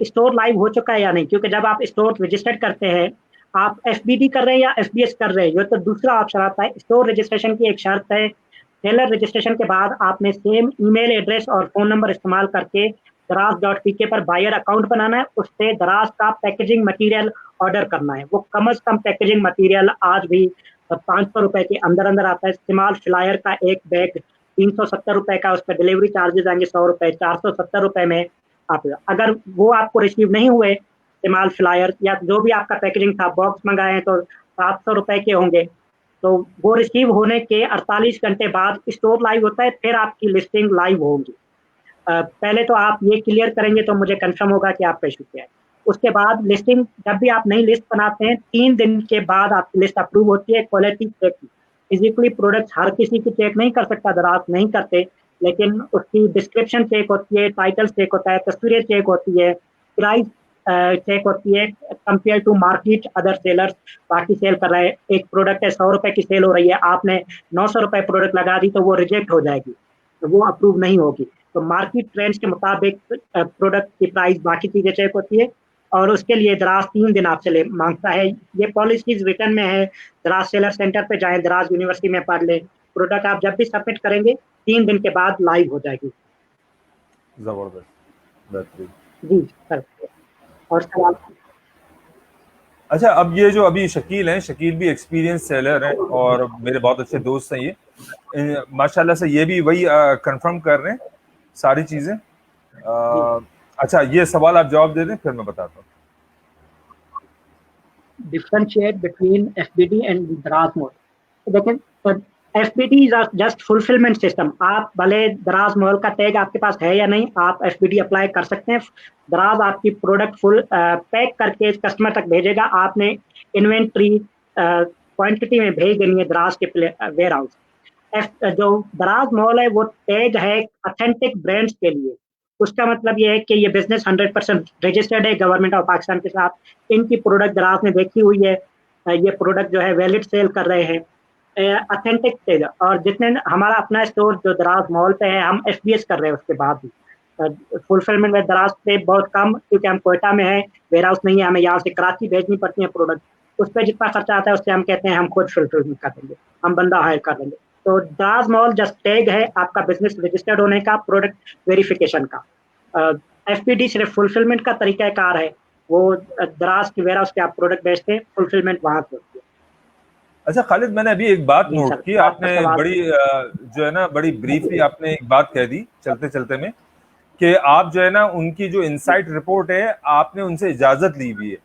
स्टोर लाइव हो चुका है या नहीं, क्योंकि जब आप स्टोर रजिस्टर करते हैं, आप एफबीडी कर रहे हैं या एफबीएस कर रहे हैं, ये तो दूसरा ऑप्शन आता है। स्टोर रजिस्ट्रेशन की एक शर्त है, सेलर रजिस्ट्रेशन के बाद आपने सेम ईमेल एड्रेस और फोन नंबर इस्तेमाल करके दराज.pk पर बायर अकाउंट बनाना है, उससे दराज का पैकेजिंग मटेरियल ऑर्डर करना है। वो कम से कम पैकेजिंग मटेरियल आज भी 500 रुपए के अंदर अंदर आता है। इस्तेमाल फ्लायर का एक बैग 370 रुपए का, उस पर डिलीवरी चार्जेस आएंगे 100 रुपए, 470 रुपए में आप, अगर वो आपको रिसीव नहीं हुए इस्तेमाल फ्लायर या जो भी आपका पैकेजिंग था, बॉक्स मंगाए हैं तो 700 रुपए के होंगे, तो वो रिसीव होने के 48 घंटे बाद स्टोर लाइव होता है, फिर आपकी लिस्टिंग लाइव होगी। पहले तो आप ये क्लियर करेंगे तो मुझे कंफर्म होगा कि आपका इशू क्या है। उसके बाद लिस्टिंग, जब भी आप नई लिस्ट बनाते हैं 3 दिन के बाद आपकी लिस्ट अप्रूव होती है। क्वालिटी चेक फिजिकली प्रोडक्ट हर किसी की चेक नहीं कर सकता, दराज नहीं करते, लेकिन उसकी डिस्क्रिप्शन चेक होती है, टाइटल चेक होता है, तस्वीरें चेक होती है, प्राइस चेक होती है compare to market other sellers. बाकी सेल कर रहे हैं, एक प्रोडक्ट है 100 रुपए की सेल हो रही है, आपने 900 रुपए प्रोडक्ट लगा दी तो वो रिजेक्ट हो जाएगी, तो वो अप्रूव नहीं होगी। तो मार्केट ट्रेंड्स के मुताबिक प्रोडक्ट की प्राइस बाकी चीजें चेक होती है, और उसके लिए दराज 3 दिन आपसे ले मांगता है। ये पॉलिसीज रिटर्न में है, दराज सेलर सेंटर पे जाएं, दराज यूनिवर्सिटी में पढ़ लें। प्रोडक्ट आप जब भी सबमिट करेंगे 3 दिन के बाद लाइव हो जाएगी। जबरदस्त, बेहतरीन। जी सर, और सवाल? अच्छा, अब ये जो अभी शकील हैं, शकील भी एक्सपीरियंस सेलर हैं और मेरे बहुत अच्छे दोस्त हैं। ये माशाल्लाह से ये भी वही कंफर्म कर रहे हैं सारी चीजें। अच्छा, ये सवाल आप जवाब दे दें, फिर मैं बताता हूँ। Differentiate between FBD and दराज मॉल। देखें, FBD is just fulfilment system. आप भले दराज मॉल का टैग आपके पास है या नहीं, आप FBD अप्लाई कर सकते हैं। दराज आपकी प्रोडक्ट फुल पैक करके कस्टमर तक भेजेगा, आपने इन्वेंट्री क्वांटिटी में भेज देनी है दराज के वेयर हाउस। जो दराज मॉल है वो टैग है ऑथेंटिक ब्रांड्स के लिए। उसका मतलब ये है कि ये बिजनेस 100% रजिस्टर्ड है गवर्नमेंट ऑफ पाकिस्तान के साथ। इनकी प्रोडक्ट दराज ने देखी हुई है, ये प्रोडक्ट जो है वैलिड सेल कर रहे हैं, ऑथेंटिक सेल। और जितने हमारा अपना स्टोर जो दराज मॉल पे है, हम FBS कर रहे हैं उसके बाद भी। फुलफिलमेंट में दराज पे बहुत कम, क्योंकि हम कोयटा में है, वेयर हाउस नहीं है, हमें यहाँ से कराची भेजनी पड़ती है प्रोडक्ट। उस पर जितना खर्चा आता है उससे हम कहते हैं हम खुद फुलफिलमेंट कर देंगे, हम बंदा हायर कर देंगे। तो दराज मॉल जस्ट टैग है आपका बिजनेस रजिस्टर्ड होने का, प्रोडक्ट वेरिफिकेशन का। FPD सिर्फ फुलफिलमेंट का तरीका कार है, वो दराज की वेयर हाउस के आप प्रोडक्ट बेचते हैं, फुलफिलमेंट वहां से होती है। अच्छा खालिद, मैंने अभी एक बात जी नोट सर, की, आपका आपने सवाल। बड़ी जो है ना, बड़ी ब्रीफली आपने एक बात कह दी चलते चलते में, कि आप जो है ना उनकी जो इनसाइट रिपोर्ट है आपने उनसे इजाजत ली हुई है।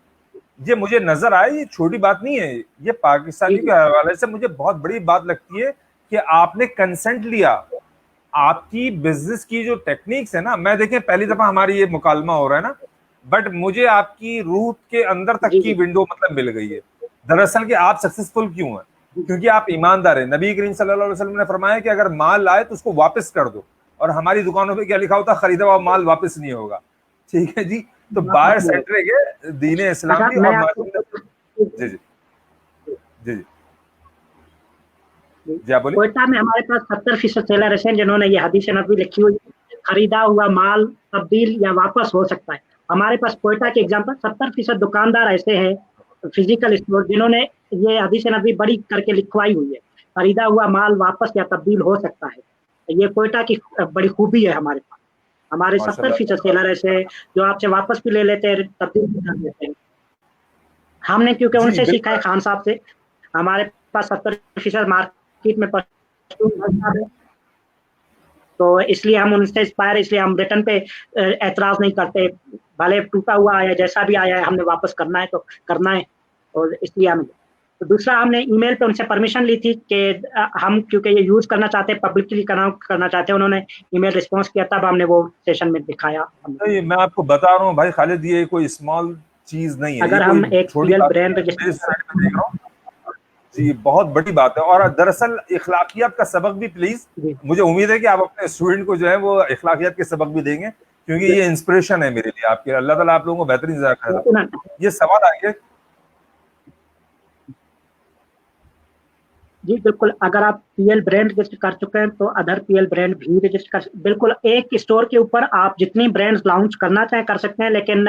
ये मुझे नजर आया, ये छोटी बात नहीं है, ये जी पाकिस्तानी जी के हवाले से मुझे बहुत बड़ी बात लगती है कि आपने कंसेंट लिया। आपकी बिजनेस की जो टेक्निक्स है ना, मैं देखें पहली दफा हमारी ये मुकालमा हो रहा है ना, बट मुझे आपकी रूह के अंदर तक जी की जी विंडो मतलब मिल गई है दरअसल कि आप सक्सेसफुल क्यों हैं। क्योंकि आप ईमानदार हैं। नबी करीम सल्लल्लाहु अलैहि वसल्लम ने फरमाया कि अगर माल आए तो उसको वापस कर दो, और हमारी दुकानों पे क्या लिखा होता, खरीदा हुआ माल वापस नहीं होगा। ठीक है जी। तो वापस बायर नहीं होगा। सेंट्रिक है दीन इस्लाम अच्छा, भी, मैं और आपको माशाल्लाह। जी जी जी जी जी, आप बोलिए। कोयटा में हमारे पास 70% सेलर हैं जिन्होंने ये हदीस नबी लिखी हुई है, खरीदा हुआ माल तब्दील या वापस हो सकता है। हमारे पास कोयटा के एग्जाम्पल 70% दुकानदार ऐसे हैं फिजिकल स्टोर जिन्होंने ये हदीस नबी बड़ी करके लिखवाई हुई है, खरीदा हुआ माल वापस या तब्दील हो सकता है। ये कोयटा की बड़ी खूबी है हमारे पास। हमारे सत्तर माशाल्लाह। फीसद सेलर ऐसे हैं जो आपसे वापस भी ले लेते हैं, तब्दील भी कर देते हैं। हमने क्योंकि जी उनसे सीखा है, बिल्कुल। खान साहब से। हमारे पास 70% मार्केट में पश्तून भाई साहब है, तो इसलिए हम उनसे इंस्पायर, इसलिए हम रिटर्न पे एतराज नहीं करते। भले टूटा हुआ आया, जैसा भी आया है, हमने वापस करना है तो करना है, और इसलिए हम। तो दूसरा, हमने ईमेल पे उनसे परमिशन ली थी कि हम क्योंकि ये यूज करना चाहते हैं, पब्लिकली करना चाहते हैं, उन्होंने ईमेल रिस्पॉन्स किया, तब हमने वो सेशन में दिखाया हमने। नहीं, मैं आपको बता रहा हूँ भाई खालिद, ये कोई स्मॉल चीज नहीं है, ये अगर कोई हम एक छोटी पीएल बात नहीं ब्रांड है। मेरे रजिस्टर, साइड में देख रहा हूँ जी, बहुत बड़ी बात है। और दरअसल इखलाकियात का सबक भी प्लीज, जी मुझे उम्मीद है कि आप अपने स्टूडेंट को जो है वो इखलाकियात के सबक भी देंगे, क्योंकि ये इंस्पिरेशन है मेरे लिए आपके। अल्लाह ताला आप लोगों को बेहतरीन जज़ाक खैर। यकीनन। ये सवाल आ गया। जी बिल्कुल, अगर आप पीएल ब्रांड रजिस्टर कर चुके हैं तो अदर पीएल ब्रांड भी रजिस्टर कर, बिल्कुल एक स्टोर के ऊपर आप जितनी ब्रांड्स लॉन्च करना चाहें कर सकते हैं, लेकिन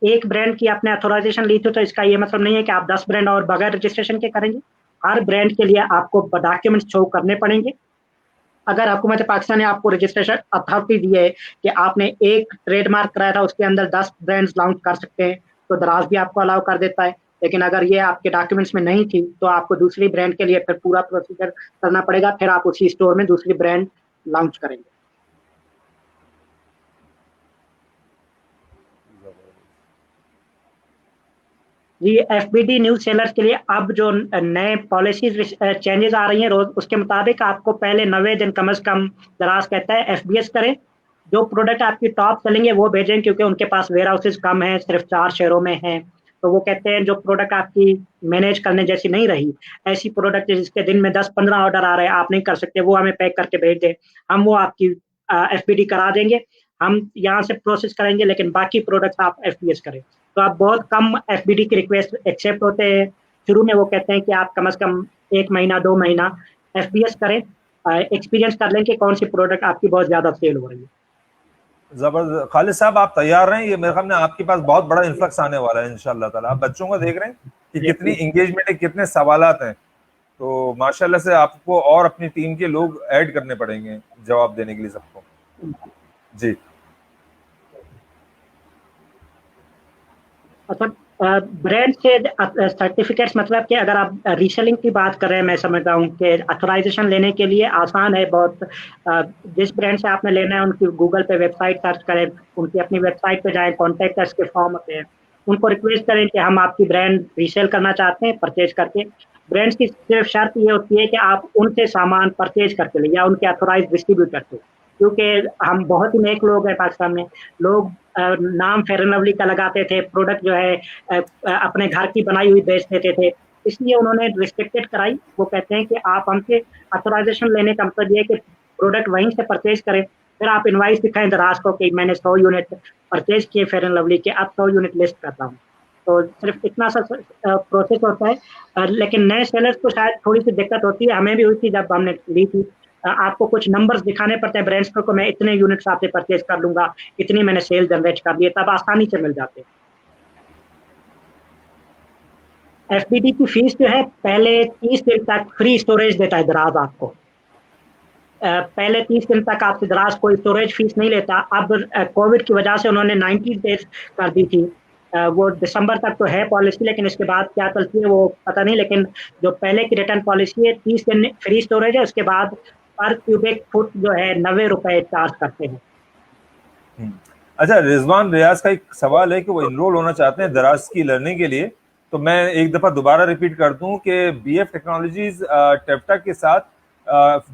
एक ब्रांड की आपने अथोराइजेशन ली थी तो इसका ये मतलब नहीं है कि आप 10 ब्रांड और बगैर रजिस्ट्रेशन के करेंगे। हर ब्रांड के लिए आपको डॉक्यूमेंट्स शो करने पड़ेंगे। अगर हुकूमत पाकिस्तान ने आपको रजिस्ट्रेशन अथॉरिटी दी है कि आपने एक ट्रेडमार्क कराया था, उसके अंदर 10 ब्रांड्स लॉन्च कर सकते हैं, तो दराज भी आपको अलाउ कर देता है। लेकिन अगर ये आपके डॉक्यूमेंट्स में नहीं थी तो आपको दूसरी ब्रांड के लिए फिर पूरा प्रोसीजर करना पड़ेगा, फिर आप उसी स्टोर में दूसरी ब्रांड लॉन्च करेंगे। जी, FBD न्यूज सेलर्स के लिए अब जो नए पॉलिसीज चेंजेस आ रही हैं रोज, उसके मुताबिक आपको पहले 90 दिन कम से कम दराज कहता है FBS करें। जो प्रोडक्ट आपकी टॉप चलेंगे वो भेजें, क्योंकि उनके पास वेयर हाउसेज कम है, सिर्फ 4 शहरों में है। तो वो कहते हैं जो प्रोडक्ट आपकी मैनेज करने जैसी नहीं रही, ऐसी प्रोडक्ट जिसके दिन में 10-15 ऑर्डर आ रहे हैं, आप नहीं कर सकते, वो हमें पैक करके भेज दें, हम वो आपकी एफपीडी करा देंगे। हम यहाँ से प्रोसेस करेंगे, लेकिन बाकी प्रोडक्ट्स आप एफपीएस करें। तो आप बहुत कम एफबीडी की रिक्वेस्ट एक्सेप्ट होते हैं। शुरू में वो कहते हैं कि आप कम से कम 1 महीना 2 महीना एफपीएस करें, एक्सपीरियंस कर लें कि कौन सी प्रोडक्ट आपकी बहुत ज्यादा सेल हो रही है। जबरदस्त। खालिद साहब आप तैयार रहें, ये मेरे ख्याल में आपके पास बहुत बड़ा इन्फ्लक्स आने वाला है इंशाल्लाह ताला। आप बच्चों को देख रहे हैं कि कितनी इंगेजमेंट है, कितने सवालात हैं। तो माशाल्लाह से आपको और अपनी टीम के लोग ऐड करने पड़ेंगे जवाब देने के लिए सबको। जी अच्छा, ब्रांड से सर्टिफिकेट्स, मतलब कि अगर आप रीसेलिंग की बात कर रहे हैं, मैं समझता हूँ कि अथोराइजेशन लेने के लिए आसान है बहुत। जिस ब्रांड से आपने लेना है उनकी गूगल पे वेबसाइट सर्च करें, उनकी अपनी वेबसाइट पे जाएं, कॉन्टैक्ट अस के फॉर्म होते हैं, उनको रिक्वेस्ट करें कि हम आपकी ब्रांड रीसेल करना चाहते हैं, परचेज करके। ब्रांड्स की सिर्फ शर्त ये होती है कि आप उनसे सामान परचेज करके लें या उनके अथोराइज डिस्ट्रीब्यूटर से, क्योंकि हम बहुत ही नेक लोग हैं पाकिस्तान में। लोग नाम फेयर एंड लवली का लगाते थे, प्रोडक्ट जो है अपने घर की बनाई हुई बेच देते थे, इसलिए उन्होंने रिस्ट्रिक्टेड कराई। वो कहते हैं कि आप हमसे अथोराइजेशन लेने का मतलब ये है कि प्रोडक्ट वहीं से परचेज करें, फिर आप इनवाइस दिखाएं दराज को कि मैंने 100 यूनिट परचेज किए फेयर एंड लवली के, अब 100 यूनिट लिस्ट कर रहा हूँ। तो सिर्फ इतना सा प्रोसेस होता है। लेकिन नए सेलर्स को शायद थोड़ी सी दिक्कत होती है, हमें भी हुई थी जब हमने ली थी। आपको कुछ नंबर्स दिखाने पड़ते हैं ब्रांड्स को, मैं इतने यूनिट्स आपसे परचेज कर लूंगा, इतनी मैंने सेल जनरेट कर दी, तब आसानी से मिल जाते हैं। एफबीडी की फीस जो है, पहले 30 दिन तक फ्री स्टोरेज देता है दराज आपको। पहले 30 दिन तक आपसे दराज कोई स्टोरेज फीस नहीं लेता। अब कोविड की वजह से उन्होंने 90 डेज कर दी थी। वो दिसंबर तक तो है पॉलिसी, लेकिन इसके बाद क्या चलती है वो पता नहीं। लेकिन जो पहले की रिटर्न पॉलिसी है, 30 दिन फ्री स्टोरेज है, उसके बाद पर क्यूबिक फुट जो है 90 रुपए चार्ज करते हैं। अच्छा, रिजवान रियाज का एक सवाल है कि वो इनरोल होना चाहते हैं दराज की लर्निंग के लिए। तो मैं एक दफा दोबारा रिपीट कर दूं कि बीएफ टेक्नोलॉजीज टेप्टा के साथ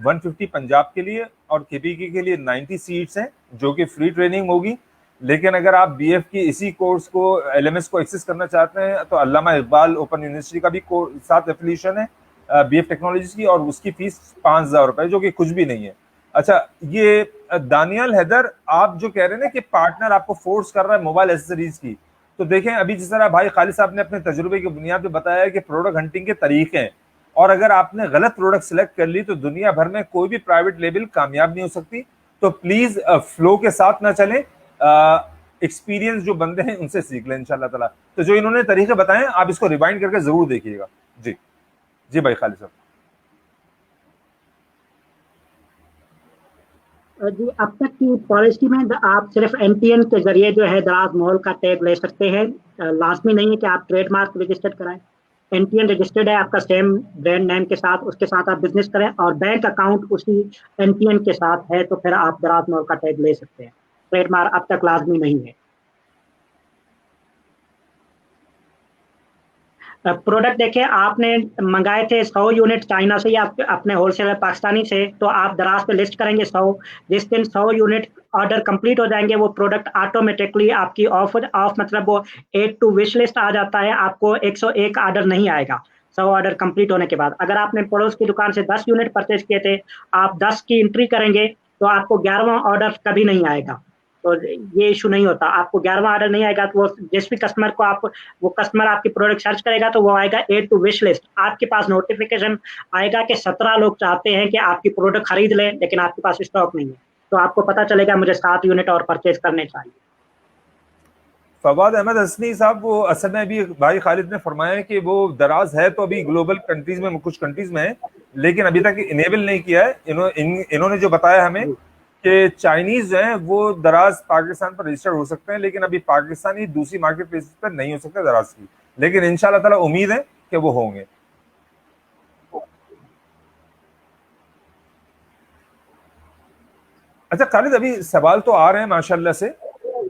150 पंजाब के लिए और केपीके के लिए 90 सीट्स हैं जो कि फ्री ट्रेनिंग होगी। लेकिन अगर आप बीएफ की इसी कोर्स को एलएमएस को एक्सेस करना चाहते हैं तो अल्लामा इकबाल ओपन यूनिवर्सिटी का भी साथ एफिलिएशन है बीएफ टेक्नोलॉजीज की, और उसकी फीस 5,000 रुपए, जो कि कुछ भी नहीं है। अच्छा, ये दानियल हैदर, आप जो कह रहे हैं ना कि पार्टनर आपको फोर्स कर रहा है मोबाइल एसेसरीज की, तो देखें अभी जिस तरह भाई खालिद साहब ने अपने तजुर्बे की बुनियाद पे बताया कि प्रोडक्ट हंटिंग के तरीके हैं, और अगर आपने गलत प्रोडक्ट सिलेक्ट कर ली तो दुनिया भर में कोई भी प्राइवेट लेबल कामयाब नहीं हो सकती। तो प्लीज फ्लो के साथ ना चलें, एक्सपीरियंस जो बंदे हैं उनसे सीख लें इंशाल्लाह ताला। तो जो इन्होंने तरीके बताए आप इसको रिवाइंड करके जरूर देखिएगा। जी जी भाई खालिद साहब। जी, अब तक की पॉलिसी में आप सिर्फ एनटीएन के जरिए जो है दराज मॉल का टैग ले सकते हैं। लाजमी नहीं है कि आप ट्रेडमार्क रजिस्टर्ड कराएं। एनटीएन रजिस्टर्ड है आपका सेम ब्रांड नेम के साथ, उसके साथ आप बिजनेस करें और बैंक अकाउंट उसी एनटीएन के साथ है, तो फिर आप दराज मॉल का टैग ले सकते हैं। ट्रेडमार्क अब तक लाजमी नहीं है। प्रोडक्ट देखिए, आपने मंगाए थे 100 यूनिट चाइना से या अपने होलसेलर पाकिस्तानी से, तो आप दराज पे लिस्ट करेंगे 100। जिस दिन 100 यूनिट ऑर्डर कंप्लीट हो जाएंगे, वो प्रोडक्ट ऑटोमेटिकली आपकी ऑफ मतलब वो एड टू विश लिस्ट आ जाता है। आपको 101 ऑर्डर नहीं आएगा 100 ऑर्डर कंप्लीट होने के बाद। अगर आपने पड़ोस की दुकान से 10 यूनिट परचेज किए थे, आप 10 की एंट्री करेंगे तो आपको 11वां ऑर्डर कभी नहीं आएगा। तो ये इशू नहीं होता, आपको 11वां ऑर्डर नहीं आएगा तो वो जिस भी कस्टमर को आप, वो कस्टमर आपकी प्रोडक्ट सर्च करेगा तो वो आएगा एड टू विश लिस्ट। आपके पास नोटिफिकेशन आएगा कि 17 लोग चाहते हैं कि आपकी प्रोडक्ट खरीद लें, लेकिन आपके पास स्टॉक नहीं है, तो आपको पता चलेगा मुझे 7 यूनिट और परचेज करने चाहिए। फवाद अहमद हसनी साहब, वो असल में भी भाई खालिद ने फरमाया कि वो दराज है तो अभी ग्लोबल कंट्रीज में, कुछ कंट्रीज में है, लेकिन अभी तक इनेबल नहीं किया है। इन्होंने जो बताया हमें कि चाइनीज जो है वो दराज पाकिस्तान पर रजिस्टर हो सकते हैं, लेकिन अभी पाकिस्तानी दूसरी मार्केट प्लेस पर नहीं हो सकते दराज की, लेकिन इंशाल्लाह ताला उम्मीद है कि वो होंगे। अच्छा खालिद, अभी सवाल तो आ रहे हैं माशाल्लाह से।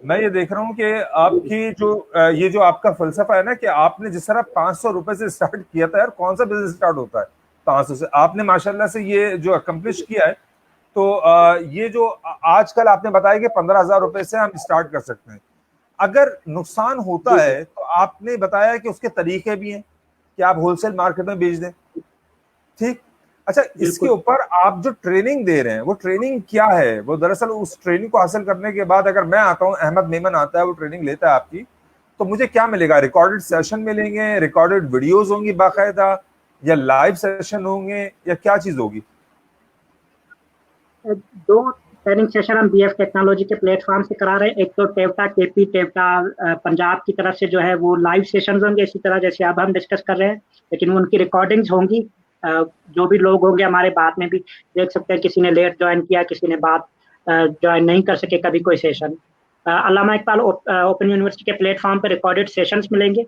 मैं ये देख रहा हूँ कि आपकी जो ये जो आपका फलसफा है ना कि आपने जिस तरह 500 रुपए से स्टार्ट किया था, यार कौन सा बिजनेस स्टार्ट होता है 500 से, आपने माशाल्लाह से ये जो अकम्प्लिश किया है, तो ये जो आजकल आपने बताया कि 15,000 रुपए से हम स्टार्ट कर सकते हैं। अगर नुकसान होता है तो आपने बताया कि उसके तरीके भी हैं कि आप होलसेल मार्केट में बेच दें, ठीक। अच्छा, इसके ऊपर आप जो ट्रेनिंग दे रहे हैं वो ट्रेनिंग क्या है? वो दरअसल उस ट्रेनिंग को हासिल करने के बाद अगर मैं आता हूं, अहमद मेमन आता है, वो ट्रेनिंग लेता है आपकी, तो मुझे क्या मिलेगा? रिकॉर्डेड सेशन मिलेंगे, रिकॉर्डेड वीडियोस होंगी बाकायदा, या लाइव सेशन होंगे, या क्या चीज होगी? दो ट्रेनिंग सेशन हम बीएफ टेक्नोलॉजी के प्लेटफॉर्म से करा रहे हैं। एक तो टेवटा केपी टेवटा पंजाब की तरफ से जो है वो लाइव सेशंस होंगे, इसी तरह जैसे अब हम डिस्कस कर रहे हैं, लेकिन वो उनकी रिकॉर्डिंग्स होंगी। जो भी लोग होंगे हमारे बाद में भी देख सकते हैं, किसी ने लेट ज्वाइन किया, किसी ने बाद ज्वाइन नहीं कर सके कभी कोई सेशन। अल्लामा इकबाल ओपन यूनिवर्सिटी के प्लेटफॉर्म पर रिकॉर्डेड सेशंस मिलेंगे।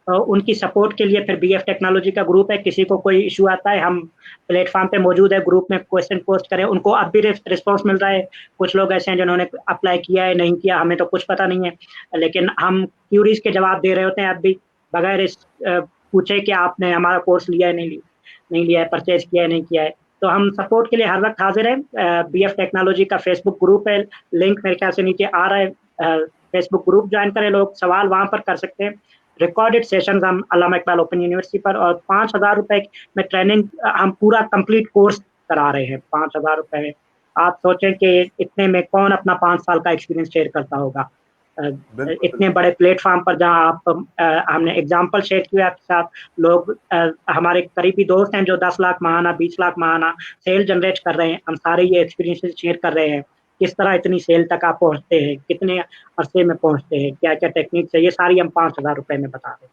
उनकी सपोर्ट के लिए फिर बीएफ टेक्नोलॉजी का ग्रुप है, किसी को कोई इशू आता है हम प्लेटफॉर्म पे मौजूद है, ग्रुप में क्वेश्चन पोस्ट करें, उनको अब भी रिस्पॉन्स मिल रहा है। कुछ लोग ऐसे हैं जिन्होंने अप्लाई किया है, नहीं किया, हमें तो कुछ पता नहीं है, लेकिन हम क्यूरीज के जवाब दे रहे होते हैं अब भी, बगैर इस पूछे कि आपने हमारा कोर्स लिया है नहीं लिया है, परचेज किया है नहीं किया है। तो हम सपोर्ट के लिए हर वक्त हाजिर हैं। बीएफ टेक्नोलॉजी का फेसबुक ग्रुप है, लिंक मेरे ख्याल से नीचे आ रहा है, फेसबुक ग्रुप ज्वाइन करें, लोग सवाल वहां पर कर सकते हैं। रिकॉर्डेड सेशंस हम अल्लामा इकबाल ओपन यूनिवर्सिटी पर, और 5,000 रुपए में ट्रेनिंग, हम पूरा कंप्लीट कोर्स करा रहे हैं 5,000 रुपए में। आप सोचें कि इतने में कौन अपना 5 साल का एक्सपीरियंस शेयर करता होगा इतने बड़े प्लेटफॉर्म पर, जहां आप हमने एग्जांपल शेयर किया आपके साथ। लोग हमारे करीबी दोस्त हैं जो 10 लाख माहाना 20 लाख माहाना सेल जनरेट कर रहे हैं, हम सारे ये एक्सपीरियंस शेयर कर रहे हैं। किस तरह इतनी सेल तक आप पहुंचते हैं, कितने अरसे में पहुंचते हैं, क्या क्या टेक्निक्स है, ये सारी हम 5,000 रुपए में बता रहे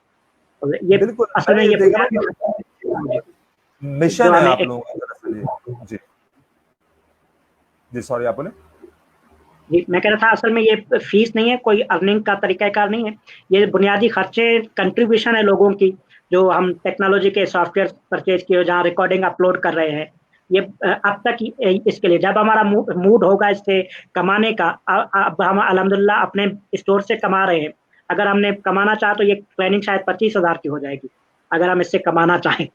हैं। ये बिल्कुल, असल में ये मिशन है आप लोगों का। जी जी, सॉरी, आप बोले। जी, मैं कह रहा था असल में ये फीस नहीं है, कोई अर्निंग का तरीकाकार नहीं है, ये बुनियादी खर्चे कंट्रीब्यूशन है लोगों की, जो हम टेक्नोलॉजी के सॉफ्टवेयर परचेज किए, जहाँ रिकॉर्डिंग अपलोड कर रहे हैं। ये अब तक इसके लिए जब हमारा मूड होगा इससे कमाने का, अब हम अल्हम्दुलिल्लाह अपने स्टोर से कमा रहे हैं। अगर हमने कमाना चाहा तो ये ट्रेनिंग शायद 25,000 की हो जाएगी, अगर हम इससे कमाना चाहें।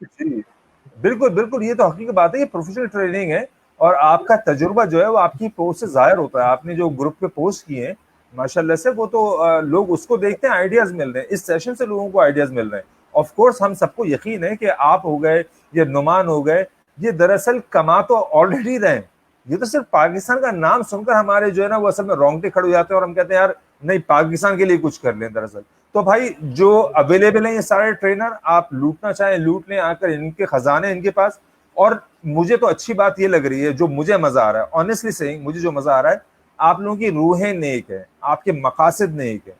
बिल्कुल बिल्कुल, ये तो हकीकत बात है, ये प्रोफेशनल ट्रेनिंग है, और आपका तजुर्बा जो है वो आपकी पोस्ट से जाहिर होता है। आपने जो ग्रुप पे पोस्ट किए हैं माशाल्लाह से, वो तो लोग उसको देखते हैं, आइडियाज मिल रहे हैं, इस सेशन से लोगों को आइडियाज मिल रहे हैं। ऑफ कोर्स हम सबको यकीन है कि आप हो गए, ये नुमान हो गए, ये दरअसल कमा तो ऑलरेडी रहे हैं। ये तो सिर्फ पाकिस्तान का नाम सुनकर हमारे जो है ना वो असल में रोंगटे खड़े हो जाते हैं, और हम कहते हैं यार नहीं, पाकिस्तान के लिए कुछ कर लें। दरअसल तो भाई जो अवेलेबल है ये सारे ट्रेनर, आप लूटना चाहें लूट लें, आकर इनके खजाने इनके पास। और मुझे तो अच्छी बात ये लग रही है, जो मुझे मजा आ रहा है, ऑनेस्टली सेइंग, मुझे जो मजा आ रहा है, आप लोगों की रूहें नेक है, आपके मकासद नेक है।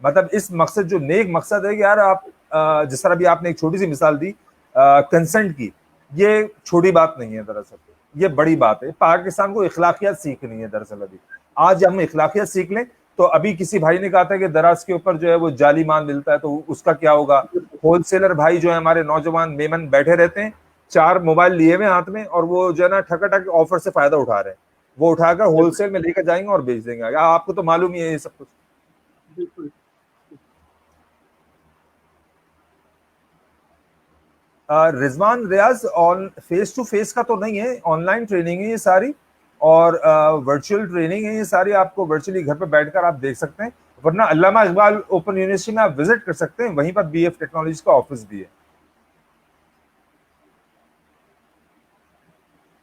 मतलब इस मकसद, जो नेक मकसद है कि यार आप जिस तरह भी आपने एक छोटी सी मिसाल दी कंसेंट की, ये छोटी बात नहीं है, दरअसल ये बड़ी बात है। पाकिस्तान को इखलाकियात सीखनी है दरअसल। अभी आज हम इखलाकियात सीख लें तो, अभी किसी भाई ने कहा था कि दराज के ऊपर जो है वो जाली माल मिलता है, तो उसका क्या होगा? होलसेलर भाई जो है हमारे नौजवान मेमन बैठे रहते हैं, 4 मोबाइल लिए हुए हाथ में, और वो जो है ना ठकाठक ऑफर से फायदा उठा रहे हैं, वो उठाकर होलसेल में लेकर जाएंगे और बेच देंगे। आपको तो मालूम ही है ये सब कुछ। बिल्कुल। रिजवान रियाज, ऑन फेस टू फेस का तो नहीं है, ऑनलाइन ट्रेनिंग है ये सारी, और वर्चुअल ट्रेनिंग है ये सारी, आपको वर्चुअली घर पर बैठकर आप देख सकते हैं, वरना अल्लामा इकबाल ओपन यूनिवर्सिटी में आप विजिट कर सकते हैं, वहीं पर बीएफ टेक्नोलॉजी का ऑफिस भी है।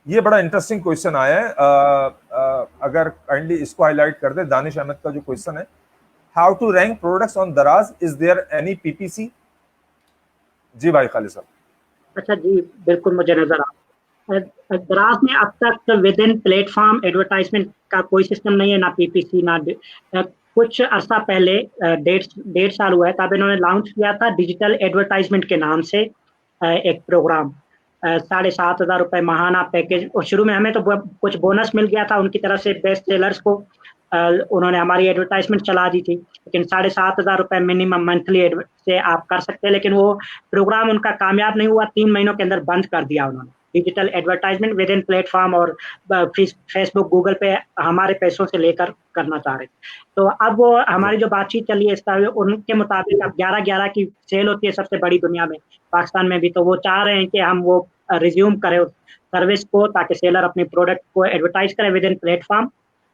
ये बड़ा इंटरेस्टिंग क्वेश्चन आया है, अगर काइंडली इसको हाईलाइट कर दे, दानिश अहमद का जो क्वेश्चन है, how to rank products on Daraz, is there any PPC? जी भाई खालिद साहब। अच्छा जी, बिल्कुल मुझे नजर आ दराज में अब तक विद इन प्लेटफॉर्म एडवर्टाइजमेंट का कोई सिस्टम नहीं है, ना पीपीसी ना कुछ अरसा पहले 1.5 साल हुआ है तब इन्होंने लॉन्च किया था डिजिटल एडवर्टाइजमेंट के नाम से एक प्रोग्राम, 7,500 रुपये माहाना पैकेज। और शुरू में हमें तो कुछ बोनस मिल गया था उनकी तरफ से, बेस्ट सेलर्स को उन्होंने हमारी एडवर्टाइजमेंट चला दी थी, लेकिन 7,500 रुपये मिनिमम मंथली से आप कर सकते हैं। लेकिन वो प्रोग्राम उनका कामयाब नहीं हुआ, 3 महीनों के अंदर बंद कर दिया उन्होंने digital advertisement with in platform, और फेसबुक गूगल पे हमारे पैसों से लेकर करना चाह रहे थे। तो अब वो हमारी जो बातचीत चली है इसका, उनके मुताबिक अब 11/11 की सेल होती है सबसे बड़ी दुनिया में, पाकिस्तान में भी, तो वो चाह रहे हैं कि हम वो रिज्यूम करें सर्विस को, ताकि सेलर अपने प्रोडक्ट को एडवर्टाइज करे with in platform,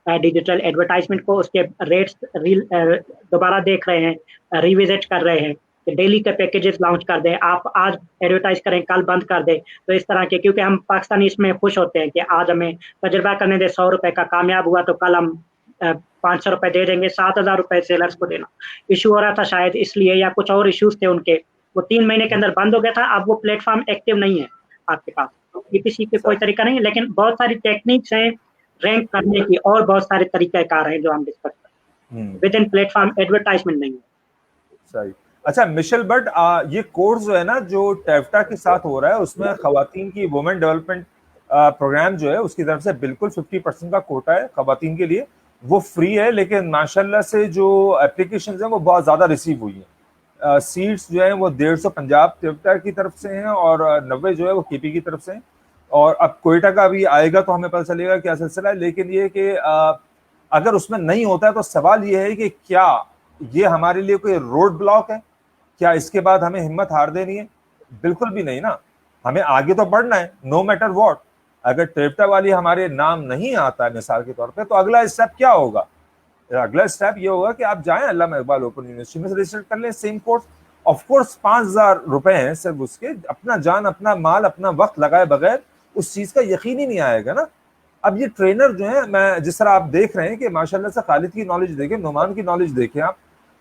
digital advertisement को, उसके रेट्स दोबारा देख रहे हैं, रिविजिट कर रहे हैं, डेली के पैकेजेस लॉन्च कर दें, आप आज एडवर्टाइज करें कल बंद कर दें। तो इस तरह के, क्योंकि हम पाकिस्तानी इसमें खुश होते हैं कि आज हमें तजुर्बा करने दे, 100 रुपए का कामयाब हुआ तो कल हम 500 रुपए दे देंगे, 7,000 रुपए सेलर्स को देना इशू हो रहा था शायद इसलिए, या कुछ और इश्यूज थे उनके, वो 3 महीने के अंदर बंद हो गया था। अब वो प्लेटफॉर्म एक्टिव नहीं है आपके पास, ईपीसी के कोई तरीका नहीं है, लेकिन बहुत सारी टेक्निक्स हैं रैंक करने की, और बहुत सारे तरीक़ाकार हैं जो हम डिस्कस करते हैं, विद इन प्लेटफॉर्म एडवर्टाइजमेंट नहीं है। सही। अच्छा मिशेल बट, ये कोर्स जो है ना जो टेफ्टा के साथ हो रहा है, उसमें खवातीन की वुमेन डेवलपमेंट प्रोग्राम जो है उसकी तरफ से बिल्कुल 50% का कोटा है खवातीन के लिए, वो फ्री है, लेकिन माशाल्लाह से जो एप्लीकेशंस हैं वो बहुत ज़्यादा रिसीव हुई हैं। सीट्स जो है वो 150 पंजाब टेफ्टा की तरफ से हैं और 90 जो है वो केपी की तरफ से हैं, और अब कोयटा का भी आएगा तो हमें पता चलेगा क्या सिलसिला है। लेकिन ये कि अगर उसमें नहीं होता है तो सवाल ये है कि क्या ये हमारे लिए कोई रोड ब्लॉक है, क्या इसके बाद हमें हिम्मत हार देनी है? बिल्कुल भी नहीं ना, हमें आगे तो बढ़ना है नो मैटर व्हाट। अगर टेफ्टा वाली हमारे नाम नहीं आता है मिसाल के तौर पे, तो अगला स्टेप क्या होगा? अगला स्टेप ये होगा कि आप जाएं अल्लामा इकबाल ओपन यूनिवर्सिटी में रजिस्टर कर लें, सेम कोर्स। ऑफ कोर्स 5,000 रुपए हैं सिर्फ उसके, अपना जान अपना माल अपना वक्त लगाए बगैर उस चीज का यकीन ही नहीं आएगा ना। अब ये ट्रेनर जो है, मैं जिस तरह आप देख रहे हैं कि माशाल्लाह से खालिद की नॉलेज देखें, नुमान की नॉलेज देखें आप,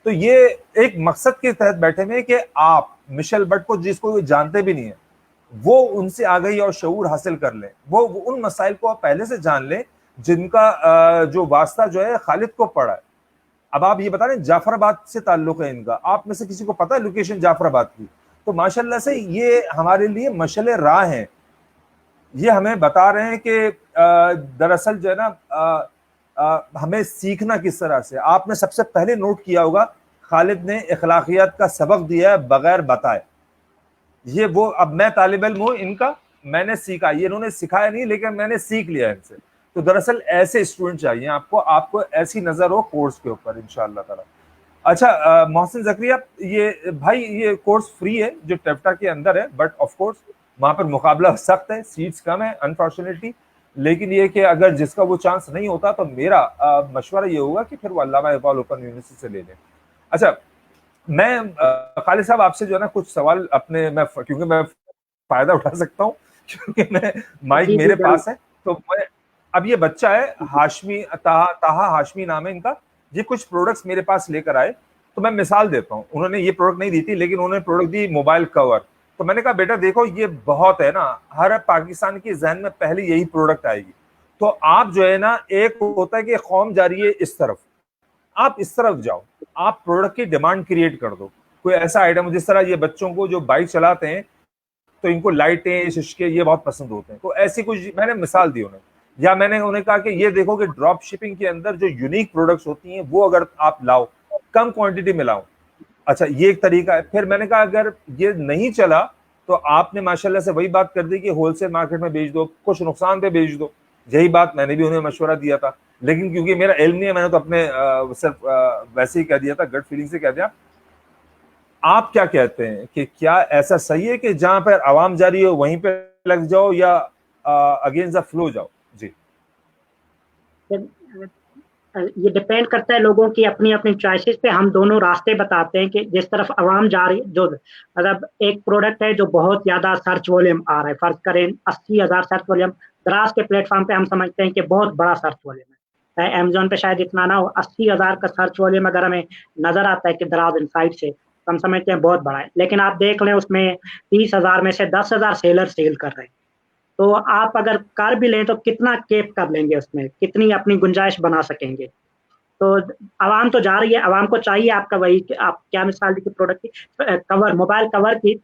तो ये एक मकसद के तहत बैठे हुए कि आप मिशेल बट को, जिसको जानते भी नहीं है, वो उनसे आगाही और शऊर हासिल कर लें, वो उन मसाइल को आप पहले से जान लें जिनका जो वास्ता जो है खालिद को पड़ा है। अब आप ये बता रहे हैं जाफराबाद से ताल्लुक है इनका, आप में से किसी को पता है लोकेशन जाफराबाद की? तो माशाल्लाह से ये हमारे लिए मशले राह हैं, ये हमें बता रहे हैं कि दरअसल जो है ना हमें सीखना किस तरह से। आपने सबसे पहले नोट किया होगा खालिद ने इखलाकियात का सबक दिया है बगैर बताए। ये वो, अब मैं तालिब इल्म हूं इनका, मैंने सीखा, ये इन्होंने सिखाया नहीं लेकिन मैंने सीख लिया इनसे। तो दरअसल ऐसे स्टूडेंट चाहिए आपको, आपको ऐसी नजर हो कोर्स के ऊपर इंशाअल्लाह ताला। अच्छा मोहसिन ज़करिया, ये भाई ये कोर्स फ्री है जो टेफ्टा के अंदर है, बट ऑफ कोर्स वहां पर मुकाबला सख्त है, सीट्स कम है अनफॉर्चुनेटली। लेकिन ये कि अगर जिसका वो चांस नहीं होता तो मेरा मशवरा ये होगा कि फिर वो अल्लामा इकबाल ओपन यूनिवर्सिटी से ले लें। अच्छा, मैं खालिद साहब आपसे जो है ना कुछ सवाल अपने, मैं क्योंकि मैं फायदा उठा सकता हूँ क्योंकि मैं माइक मेरे पास है, तो मैं, अब ये बच्चा है हाशमी, ताहा हाशमी नाम है इनका, ये कुछ प्रोडक्ट्स मेरे पास लेकर आए। तो मैं मिसाल देता हूँ, उन्होंने ये प्रोडक्ट नहीं दी थी लेकिन उन्होंने प्रोडक्ट दी मोबाइल कवर। तो मैंने कहा बेटा देखो ये बहुत है ना, हर पाकिस्तान के जहन में पहले यही प्रोडक्ट आएगी। तो आप जो है ना, एक होता है कि कौम जा रही है इस तरफ, आप इस तरफ जाओ, आप प्रोडक्ट की डिमांड क्रिएट कर दो, कोई ऐसा आइटम, जिस तरह ये बच्चों को जो बाइक चलाते हैं तो इनको लाइटें शीशे ये बहुत पसंद होते हैं, तो ऐसी कुछ मैंने मिसाल दी उन्हें। या मैंने उन्हें कहा कि ये देखो कि ड्रॉप शिपिंग के अंदर जो यूनिक प्रोडक्ट्स होती हैं वो अगर आप लाओ, कम क्वांटिटी में लाओ। अच्छा, ये एक तरीका है। फिर मैंने कहा अगर ये नहीं चला तो आपने माशाल्लाह से वही बात कर दी कि होलसेल मार्केट में बेच दो, कुछ नुकसान पे बेच दो। यही बात मैंने भी उन्हें मशवरा दिया था, लेकिन क्योंकि मेरा इल्म नहीं है मैंने तो अपने सिर्फ वैसे ही कह दिया था, गट फीलिंग से कह दिया। आप क्या कहते हैं कि क्या ऐसा सही है कि जहां पर आवाम जा रही हो वहीं पे लग जाओ, या अगेंस्ट द फ्लो जाओ? जी, ये डिपेंड करता है लोगों की अपनी अपनी चॉइसेस पे। हम दोनों रास्ते बताते हैं कि जिस तरफ आवाम जा रही, जो मतलब एक प्रोडक्ट है जो बहुत ज्यादा सर्च वॉल्यूम आ रहा है, फर्ज करें 80,000 सर्च वॉल्यूम दराज के प्लेटफॉर्म पे, हम समझते हैं कि बहुत बड़ा सर्च वॉल्यूम है। अमेजोन पे शायद इतना ना हो, 80,000 का सर्च वॉल्यूम अगर हमें नजर आता है कि दराज इनसाइट से, तो हम समझते हैं बहुत बड़ा है। लेकिन आप देख लें उसमें 30,000 में से 10,000 सेलर सेल कर रहे हैं, तो आप अगर कर भी लें तो कितना केप कर लेंगे, उसमें कितनी अपनी गुंजाइश बना सकेंगे? तो आवाम तो जा रही है, आवाम को चाहिए आपका वही कि आप क्या मिसाल दी प्रोडक्ट की, कवर, मोबाइल कवर की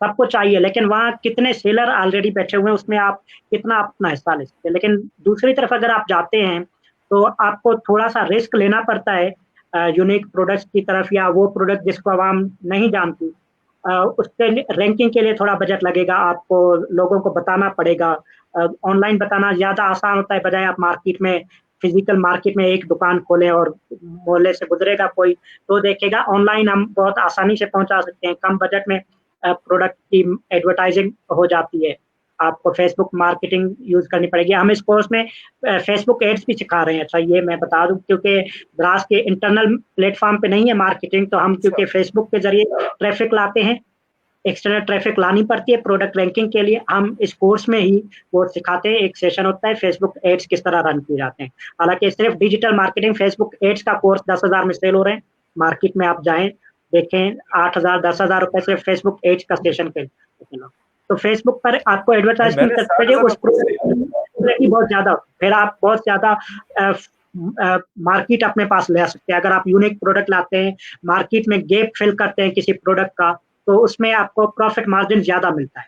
सबको चाहिए, लेकिन वहाँ कितने सेलर ऑलरेडी बैठे हुए हैं, उसमें आप कितना अपना हिस्सा ले सकते हैं। लेकिन दूसरी तरफ अगर आप जाते हैं तो आपको थोड़ा सा रिस्क लेना पड़ता है यूनिक प्रोडक्ट्स की तरफ, या वो प्रोडक्ट जिसको आवाम नहीं जानती, उसके रैंकिंग के लिए थोड़ा बजट लगेगा आपको, लोगों को बताना पड़ेगा। ऑनलाइन बताना ज़्यादा आसान होता है, बजाय आप मार्केट में, फिजिकल मार्केट में एक दुकान खोलें और मोहल्ले से गुजरेगा कोई तो देखेगा। ऑनलाइन हम बहुत आसानी से पहुंचा सकते हैं, कम बजट में प्रोडक्ट की एडवर्टाइजिंग हो जाती है। आपको फेसबुक मार्केटिंग यूज करनी पड़ेगी। हम इस कोर्स में फेसबुक एड्स भी सिखा रहे हैं। अच्छा ये मैं बता दूं, क्योंकि द्रास के इंटरनल प्लेटफॉर्म पे नहीं है मार्केटिंग, तो हम क्योंकि फेसबुक के जरिए ट्रैफिक लाते हैं, एक्सटर्नल ट्रैफिक लानी पड़ती है प्रोडक्ट रैंकिंग के लिए। हम इस कोर्स में ही वो सिखाते हैं। एक सेशन होता है फेसबुक एड्स किस तरह रन किए जाते हैं। हालांकि सिर्फ डिजिटल मार्केटिंग फेसबुक एड्स का कोर्स 10,000 में सेल हो रहे हैं। मार्केट में आप जाएं देखें, 8,000 10,000 रुपए सिर्फ फेसबुक एड्स का सेशन के। तो फेसबुक पर आपको भाई एडवर्टाइजमेंट मैंने करते साठ हैं हजार उस प्रोडक्ट की बहुत ज्यादा, फिर आप बहुत ज्यादा मार्केट अपने पास ले आ सकते हैं। अगर आप यूनिक प्रोडक्ट लाते हैं, मार्केट में गैप फिल करते हैं किसी प्रोडक्ट का, तो उसमें आपको प्रॉफिट मार्जिन ज्यादा मिलता है,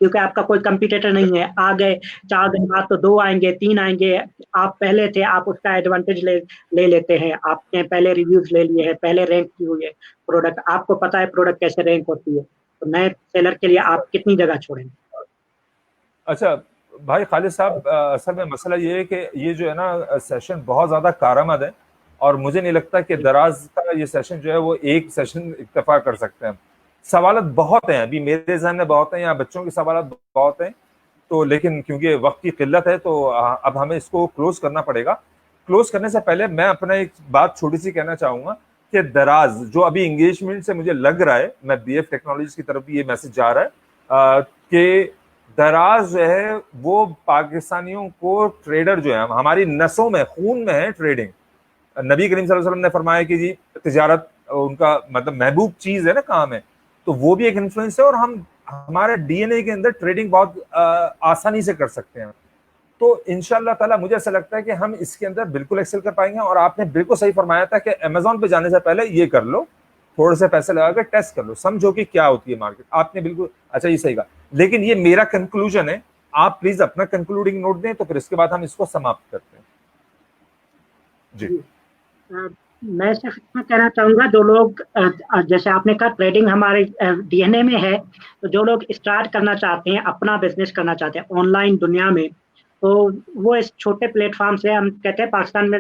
क्योंकि आपका कोई कंपटीटर नहीं है। आ गए 4 दिन बाद तो 2 आएंगे, 3 आएंगे, आप पहले थे, आप उसका एडवांटेज ले लेते हैं। आपने पहले रिव्यूज ले लिए हैं, पहले रैंक की हुई है प्रोडक्ट, आपको पता है प्रोडक्ट कैसे रैंक होती है, तो नए सेलर के लिए आप कितनी जगह छोड़ेंगे। अच्छा भाई खालिद साहब, असल में मसला ये है कि ये जो है ना सेशन बहुत ज्यादा कारआमद है, और मुझे नहीं लगता कि दराज का ये सेशन जो है वो एक सेशन इत्तेफाक कर सकते हैं। सवालत बहुत हैं, अभी मेरे जहन में बहुत हैं, या बच्चों के सवालत बहुत हैं, तो लेकिन क्योंकि वक्त की किल्लत है तो अब हमें इसको क्लोज करना पड़ेगा। क्लोज करने से पहले मैं अपना एक बात छोटी सी कहना चाहूंगा कि दराज जो अभी एंगेजमेंट से मुझे लग रहा है, मैं बीएफ टेक्नोलॉजीज की तरफ भी ये मैसेज जा रहा है कि दराज जो है वो पाकिस्तानियों को, ट्रेडर जो है हमारी नसों में, खून में है ट्रेडिंग। नबी करीम सल्लल्लाहु अलैहि वसल्लम ने फरमाया कि जी तिजारत उनका मतलब महबूब चीज है ना, काम है, तो वो भी एक इन्फ्लुएंस है, और हम हमारे डीएनए के अंदर ट्रेडिंग बहुत आसानी से कर सकते हैं। तो इंशाल्लाह ताला मुझे ऐसा लगता है कि हम इसके अंदर बिल्कुल एक्सेल कर पाएंगे। और आपने बिल्कुल सही फरमाया था कि अमेजोन पे जाने से पहले ये कर लो, थोड़े से पैसे लगाकर टेस्ट कर लो, समझो कि क्या होती है मार्केट। आपने बिल्कुल अच्छा ये सही कहा, लेकिन ये मेरा कंक्लूजन है, आप प्लीज अपना कंक्लूडिंग नोट दें, तो फिर इसके बाद हम इसको समाप्त करते हैं जी। मैं सिर्फ इतना कहना चाहूंगा, जो लोग जैसे आपने कहा ट्रेडिंग हमारे डीएनए में है, तो जो लोग स्टार्ट करना चाहते हैं, अपना बिजनेस करना चाहते हैं ऑनलाइन दुनिया में, तो वो इस छोटे प्लेटफॉर्म से, हम कहते हैं पाकिस्तान में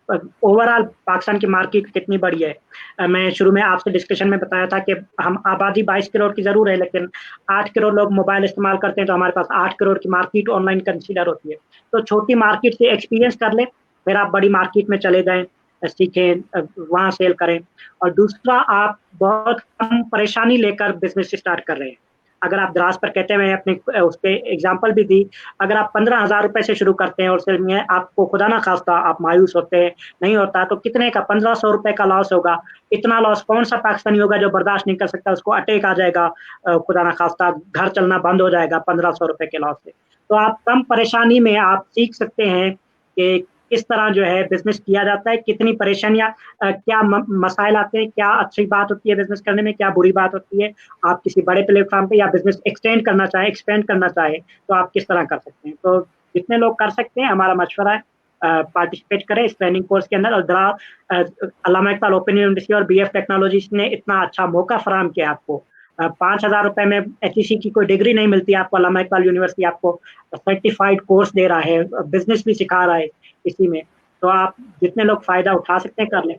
ओवरऑल पाकिस्तान की मार्केट कितनी बड़ी है। मैं शुरू में आपसे डिस्कशन में बताया था कि हम आबादी 22 करोड़ की जरूर है, लेकिन 8 करोड़ लोग मोबाइल इस्तेमाल करते हैं, तो हमारे पास 8 करोड़ की मार्केट ऑनलाइन कंसीडर होती है। तो छोटी मार्केट से एक्सपीरियंस कर ले, फिर आप बड़ी मार्केट में चले जाएं, सीखें, वहां सेल करें। और दूसरा, आप बहुत कम परेशानी लेकर बिजनेस स्टार्ट कर रहे हैं। अगर आप दराज पर कहते हैं, मैं अपने उस पर एग्जाम्पल भी दी, अगर आप 15,000 रुपए से शुरू करते हैं और सिर्फ में आपको खुदा ना खास्ता आप मायूस होते हैं, नहीं होता, तो कितने का 1,500 रुपए का लॉस होगा। इतना लॉस कौन सा पाकिस्तानी होगा जो बर्दाश्त नहीं कर सकता, उसको अटैक आ जाएगा, खुदा ना खास्ता घर चलना बंद हो जाएगा 1,500 रुपए के लॉस से। तो आप कम परेशानी में आप सीख सकते हैं कि किस तरह जो है बिजनेस किया जाता है, कितनी परेशानियां, क्या मसाइल आते हैं, क्या अच्छी बात होती है बिजनेस करने में, क्या बुरी बात होती है। आप किसी बड़े प्लेटफॉर्म पे या बिजनेस एक्सटेंड करना चाहे, एक्सपेंड करना चाहे, तो आप किस तरह कर सकते हैं। तो जितने लोग कर सकते हैं, हमारा मशवरा है पार्टिसिपेट करें इस ट्रेनिंग कोर्स के अंदर। और अल्लामा इकबाल ओपन यूनिवर्सिटी और बीएफ टेक्नोलॉजीज ने इतना अच्छा मौका फराम किया आपको। 5,000 रुपए में एचईसी की कोई डिग्री नहीं मिलती आपको। अल्लामा इकबाल यूनिवर्सिटी आपको सर्टिफाइड कोर्स दे रहा है, बिजनेस भी सिखा रहा है इसी में। तो आप जितने लोग फायदा उठा सकते हैं कर लें।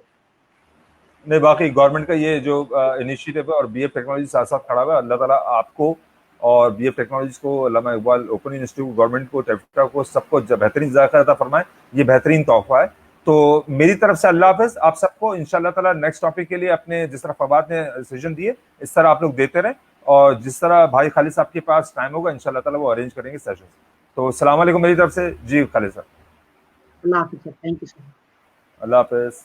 नहीं, बाकी गवर्नमेंट का ये जो इनिशिएटिव है और बीएफ टेक्नोलॉजी साथ साथ खड़ा हुआ है, अल्लाह ताला आपको और बीएफ टेक्नोलॉजीज को, अल्लामा इकबाल ओपन यूनिवर्सिटी को, गवर्नमेंट को, टेफ्टा को, सबको बेहतरीन ज़ायक़ा अता फरमाए। ये बेहतरीन तोहफा है। तो मेरी तरफ से अल्लाह हाफ़िज़ आप सबको। इंशाल्लाह ताला नेक्स्ट टॉपिक के लिए अपने जिस तरह फवाद ने सजेशन दिए, इस तरह आप लोग देते रहें, और जिस तरह भाई खालिद साहब के पास टाइम होगा इंशाल्लाह ताला वो अरेंज करेंगे सेशन। तो अस्सलाम वालेकुम मेरी तरफ से जी खालिद साहब। अल्लाह हाफिज़, थैंक यू सर। अल्लाह हाफ़िज़।